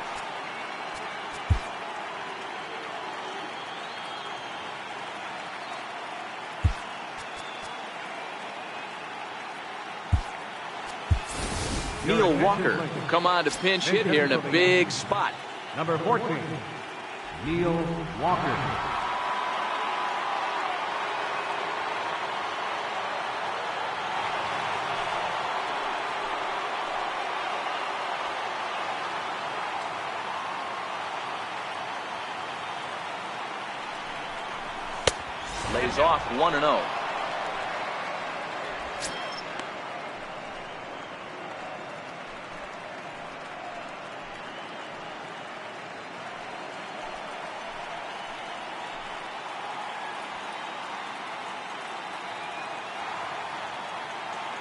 Neil Walker come on to pinch hit here in a big spot. Number 14, Neil Walker. Lays off 1-0.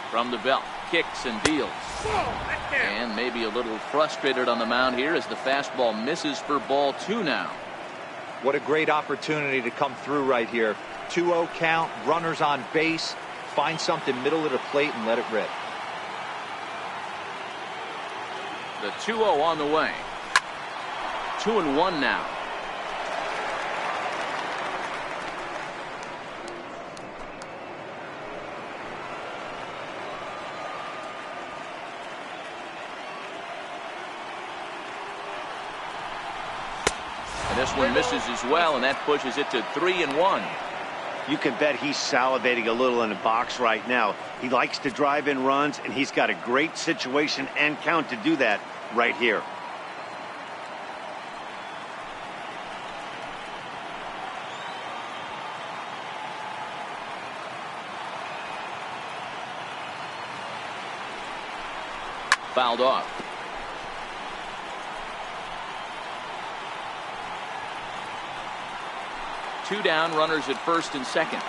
From the belt, kicks and deals. And maybe a little frustrated on the mound here as the fastball misses for ball 2 now. What a great opportunity to come through right here. 2-0 count, runners on base, find something middle of the plate and let it rip. The 2-0 on the way. 2-1 now. And this one misses as well, and that pushes it to 3-1. You can bet he's salivating a little in the box right now. He likes to drive in runs, and he's got a great situation and count to do that right here. Fouled off. Two down, runners at first and second.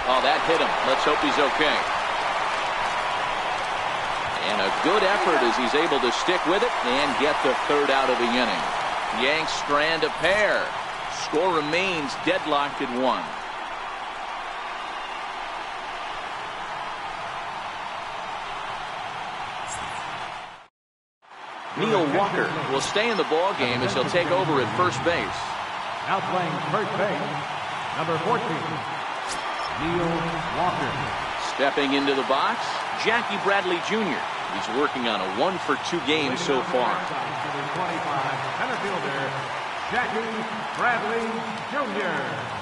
Oh, that hit him. Let's hope he's okay. And a good effort as he's able to stick with it and get the third out of the inning. Yanks strand a pair. Score remains deadlocked at 1. Neil Walker will stay in the ball game as he'll take over at first base. Now playing first base, number 14, Neil Walker. Stepping into the box, Jackie Bradley Jr. He's working on a 1-for-2 game so far. Number 25, center fielder, Jackie Bradley Jr.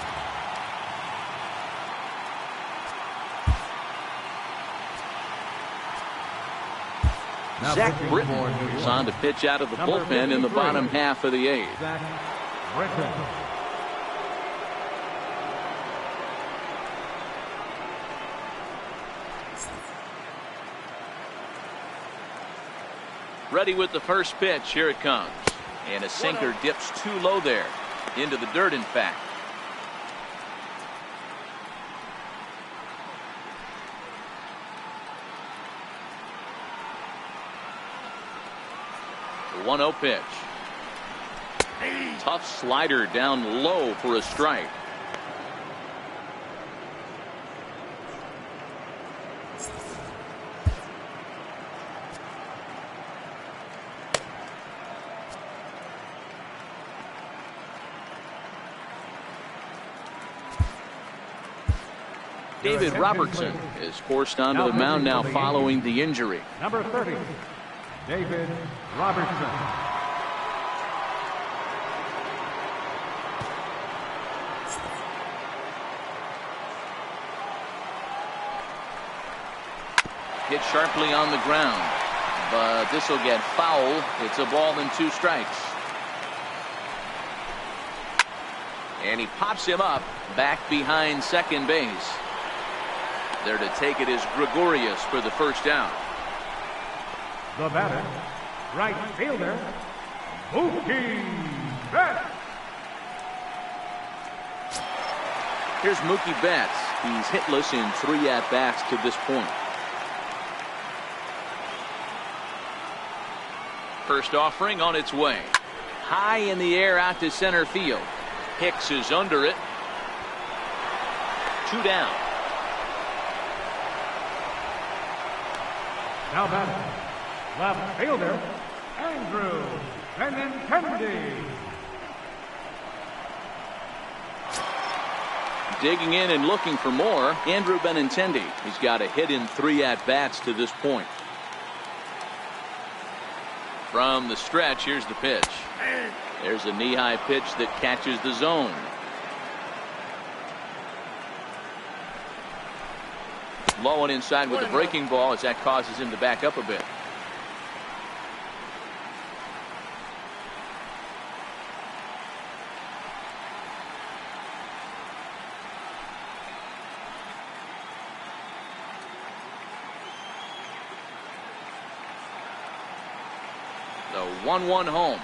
Zach Britton is on to pitch out of the bullpen in the bottom half of the 8th. Zach Britton. Ready with the first pitch. Here it comes. And a sinker dips too low there. Into the dirt, in fact. The 1-0 pitch. Tough slider down low for a strike. David Robertson is forced onto the mound now following the injury. Number 30, David Robertson. Hit sharply on the ground, but this will get foul. It's a ball and 2 strikes. And he pops him up back behind second base. There to take it is Gregorius for the first down. The batter, right fielder, Mookie Betts. Here's Mookie Betts. He's hitless in 3 at-bats to this point. First offering on its way. High in the air out to center field. Hicks is under it. 2 down. Now batting, left fielder, Andrew Benintendi. Digging in and looking for more, Andrew Benintendi. He's got a hit in 3 at-bats to this point. From the stretch, here's the pitch. There's a knee-high pitch that catches the zone. Low and inside with the breaking ball as that causes him to back up a bit. The 1-1 home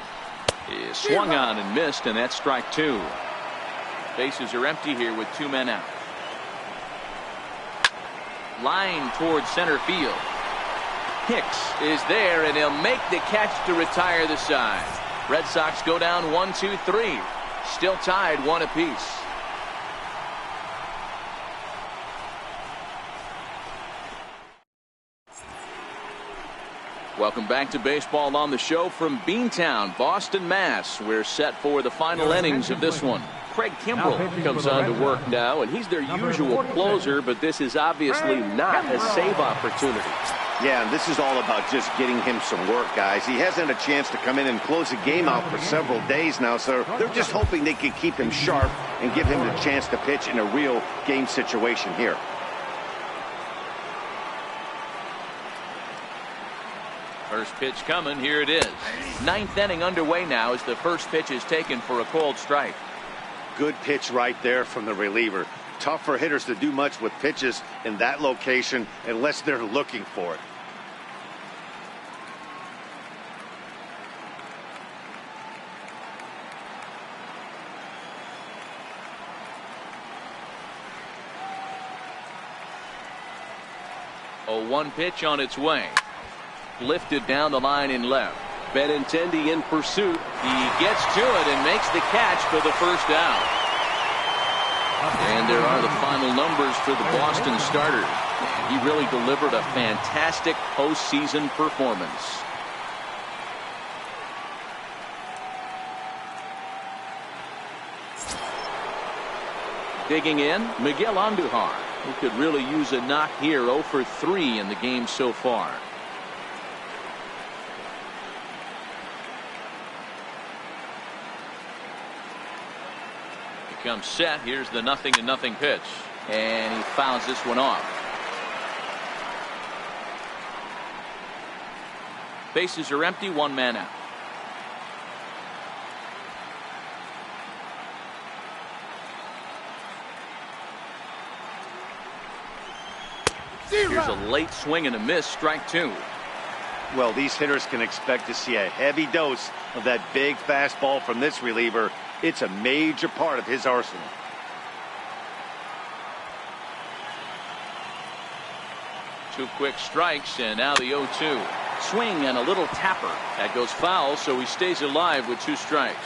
is swung on and missed, and that's strike 2. Bases are empty here with 2 men out. Line towards center field. Hicks is there, and he'll make the catch to retire the side. Red Sox go down 1-2-3. Still tied 1 apiece. Welcome back to Baseball on the Show from Beantown, Boston, Mass. We're set for the final innings of this one. Craig Kimbrell comes on to work now, and he's their usual closer, but this is obviously not a save opportunity. Yeah, and this is all about just getting him some work, guys. He hasn't had a chance to come in and close the game out for several days now, so they're just hoping they can keep him sharp and give him the chance to pitch in a real game situation here. First pitch coming. Here it is. 9th inning underway now as the first pitch is taken for a called strike. Good pitch right there from the reliever. Tough for hitters to do much with pitches in that location unless they're looking for it. A 1 pitch on its way. Lifted down the line in left. Benintendi in pursuit. He gets to it and makes the catch for the first out. And there are the final numbers for the Boston starter. He really delivered a fantastic postseason performance. Digging in, Miguel Andujar, who could really use a knock here. 0 for 3 in the game so far. Comes set. Here's the 0-0 pitch, and he fouls this one off. Bases are empty. 1 man out. Here's a late swing and a miss. Strike 2. Well, these hitters can expect to see a heavy dose of that big fastball from this reliever. It's a major part of his arsenal. Two quick strikes, and now the 0-2. Swing and a little tapper. That goes foul, so he stays alive with 2 strikes.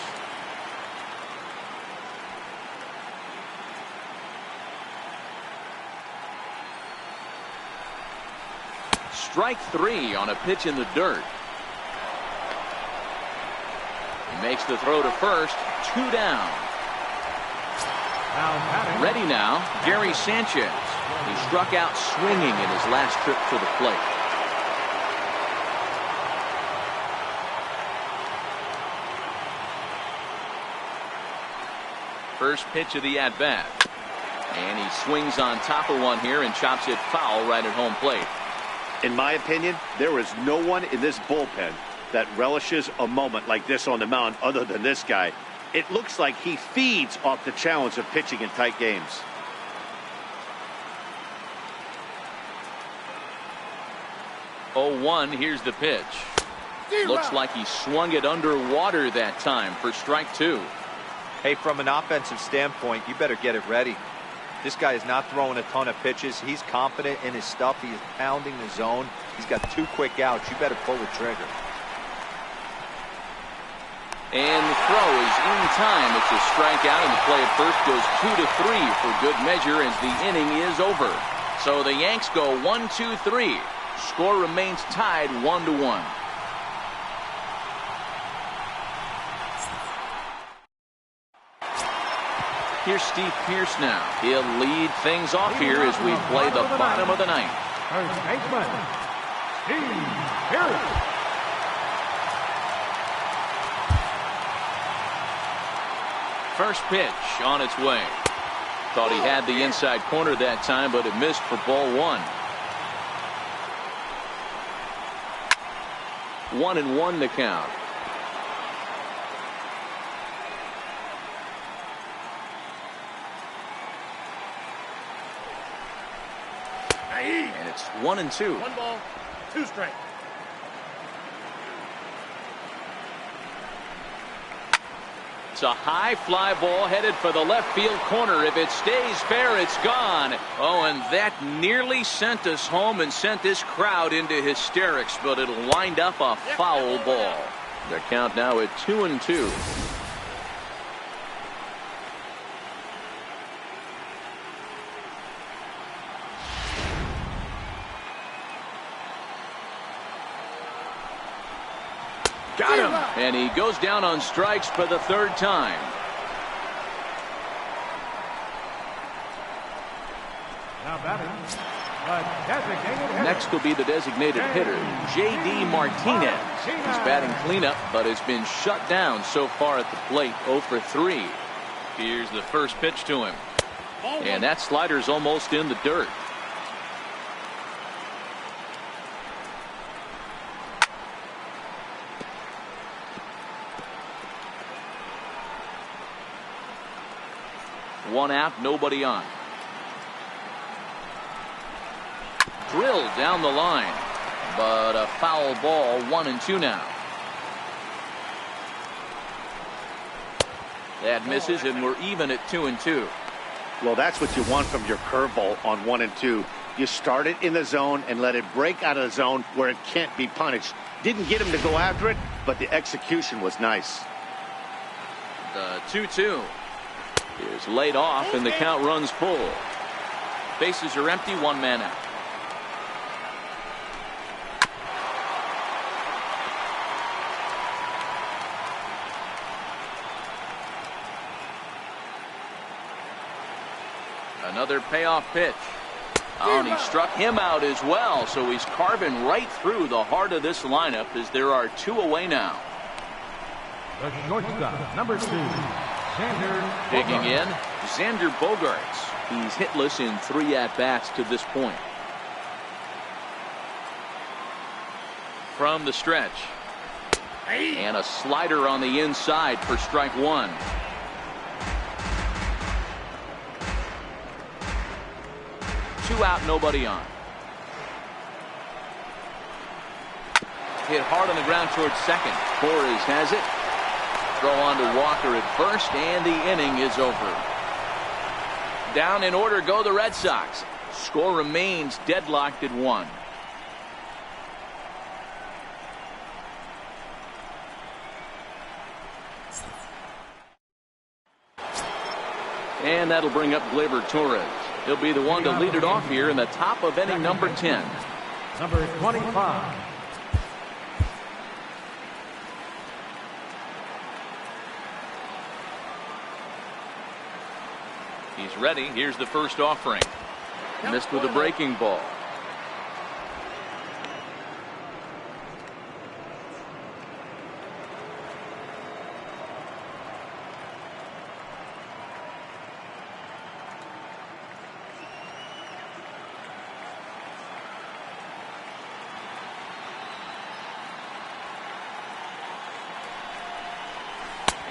Strike 3 on a pitch in the dirt. He makes the throw to first. 2 down. Ready now, Gary Sanchez. He struck out swinging in his last trip to the plate. First pitch of the at-bat. And he swings on top of one here and chops it foul right at home plate. In my opinion, there is no one in this bullpen that relishes a moment like this on the mound other than this guy. It looks like he feeds off the challenge of pitching in tight games. Oh, 1. Here's the pitch. Looks like he swung it underwater that time for strike 2. Hey, from an offensive standpoint, you better get it ready. This guy is not throwing a ton of pitches. He's confident in his stuff. He's pounding the zone. He's got 2 quick outs. You better pull the trigger. And the throw is in time. It's a strikeout, and the play at first goes 2-3 for good measure as the inning is over. So the Yanks go 1-2-3. Score remains tied 1-1. Here's Steve Pearce now. He'll lead things off here as we play the bottom of the ninth. First baseman, Steve Pearce. First pitch on its way. Thought he had the inside corner that time, but it missed for ball one. 1-1 the count. And it's 1-2. 1 ball, 2 strikes. It's a high fly ball headed for the left field corner. If it stays fair, it's gone. Oh, and that nearly sent us home and sent this crowd into hysterics, but it'll wind up a foul ball. The count now at 2-2. Got him. And he goes down on strikes for the 3rd time. Now batting, the designated hitter. Next will be the designated hitter, J.D. Martinez. He's batting cleanup, but has been shut down so far at the plate, 0 for 3. Here's the first pitch to him. And that slider's almost in the dirt. One out, nobody on. Drilled down the line, but a foul ball. 1-2 now. That misses, and we're even at 2-2. Well, that's what you want from your curveball on 1-2. You start it in the zone and let it break out of the zone where it can't be punished. Didn't get him to go after it, but the execution was nice. The 2-2 is laid off, and the count runs full. Bases are empty, 1 man out. Another payoff pitch. Oh, and he struck him out as well, so he's carving right through the heart of this lineup as there are 2 away now. The shortstop, number 2. Digging in, Xander Bogaerts. He's hitless in 3 at-bats to this point. From the stretch. And a slider on the inside for strike 1. Two out, nobody on. Hit hard on the ground towards second. Torres has it. Throw on to Walker at first, and the inning is over. Down in order go the Red Sox. Score remains deadlocked at 1. And that'll bring up Gleyber Torres. He'll be the one to lead it off here in the top of inning number 10. Number 25. He's ready. Here's the first offering. Missed with a breaking ball.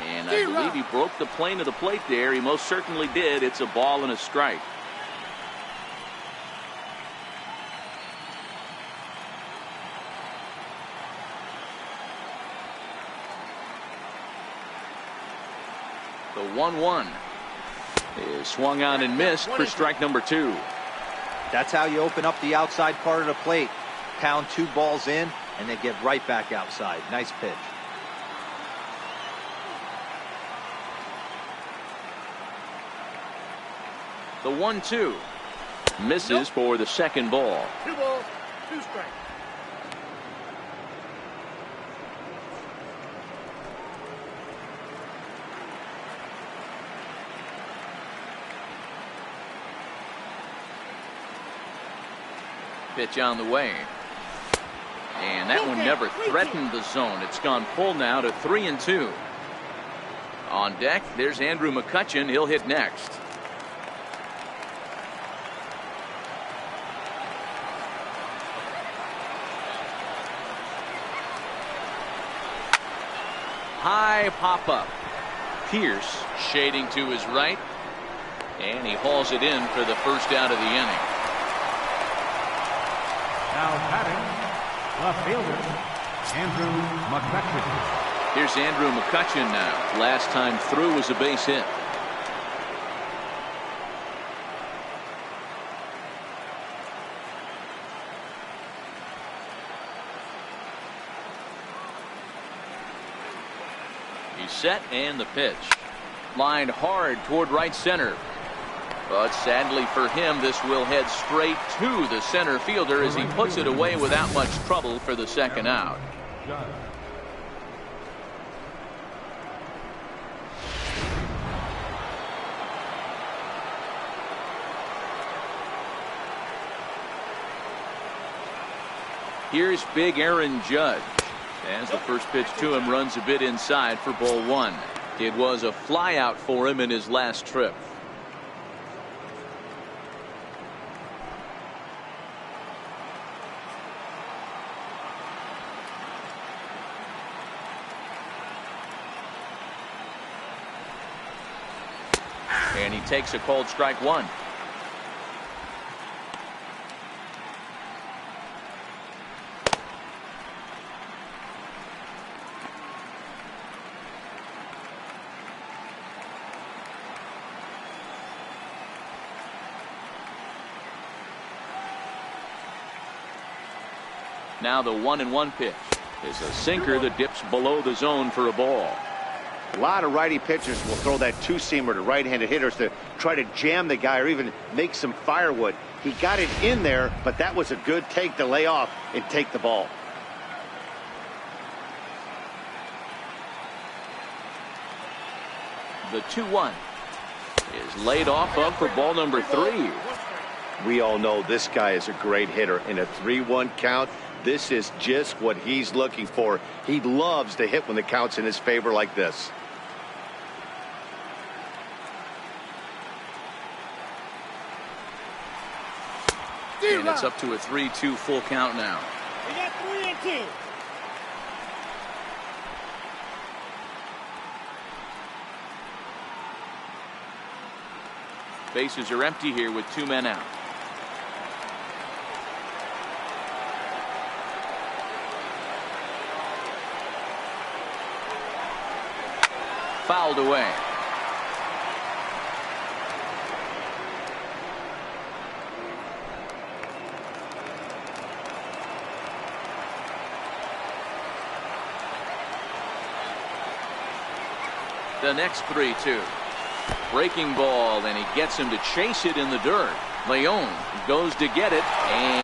And I believe he broke the plane of the plate there. He most certainly did. It's a ball and a strike. The 1-1 is swung on and missed for strike number 2. That's how you open up the outside part of the plate. Pound 2 balls in, and they get right back outside. Nice pitch. The 1-2. Misses for the second ball. 2 balls, 2 strikes. Pitch on the way. And that one never threatened the zone. It's gone full now to 3-2. On deck, there's Andrew McCutchen. He'll hit next. High pop up. Pierce shading to his right. And he hauls it in for the first out of the inning. Now batting, left fielder, Andrew McCutchen. Here's Andrew McCutchen now. Last time through was a base hit. He's set and the pitch. Lined hard toward right center. But sadly for him, this will head straight to the center fielder as he puts it away without much trouble for the second out. Here's big Aaron Judge. As the first pitch to him runs a bit inside for ball 1. It was a flyout for him in his last trip. And he takes a called strike 1. Now the 1-1 pitch is a sinker that dips below the zone for a ball. A lot of righty pitchers will throw that two-seamer to right-handed hitters to try to jam the guy or even make some firewood. He got it in there, but that was a good take to lay off and take the ball. The 2-1 is laid off of for ball number 3. We all know this guy is a great hitter. In a 3-1 count, this is just what he's looking for. He loves to hit when the count's in his favor like this. And it's up to a 3-2 full count now. We got 3-2. Bases are empty here with 2 men out. Fouled away. The next 3-2. Breaking ball, and he gets him to chase it in the dirt. Leon goes to get it, and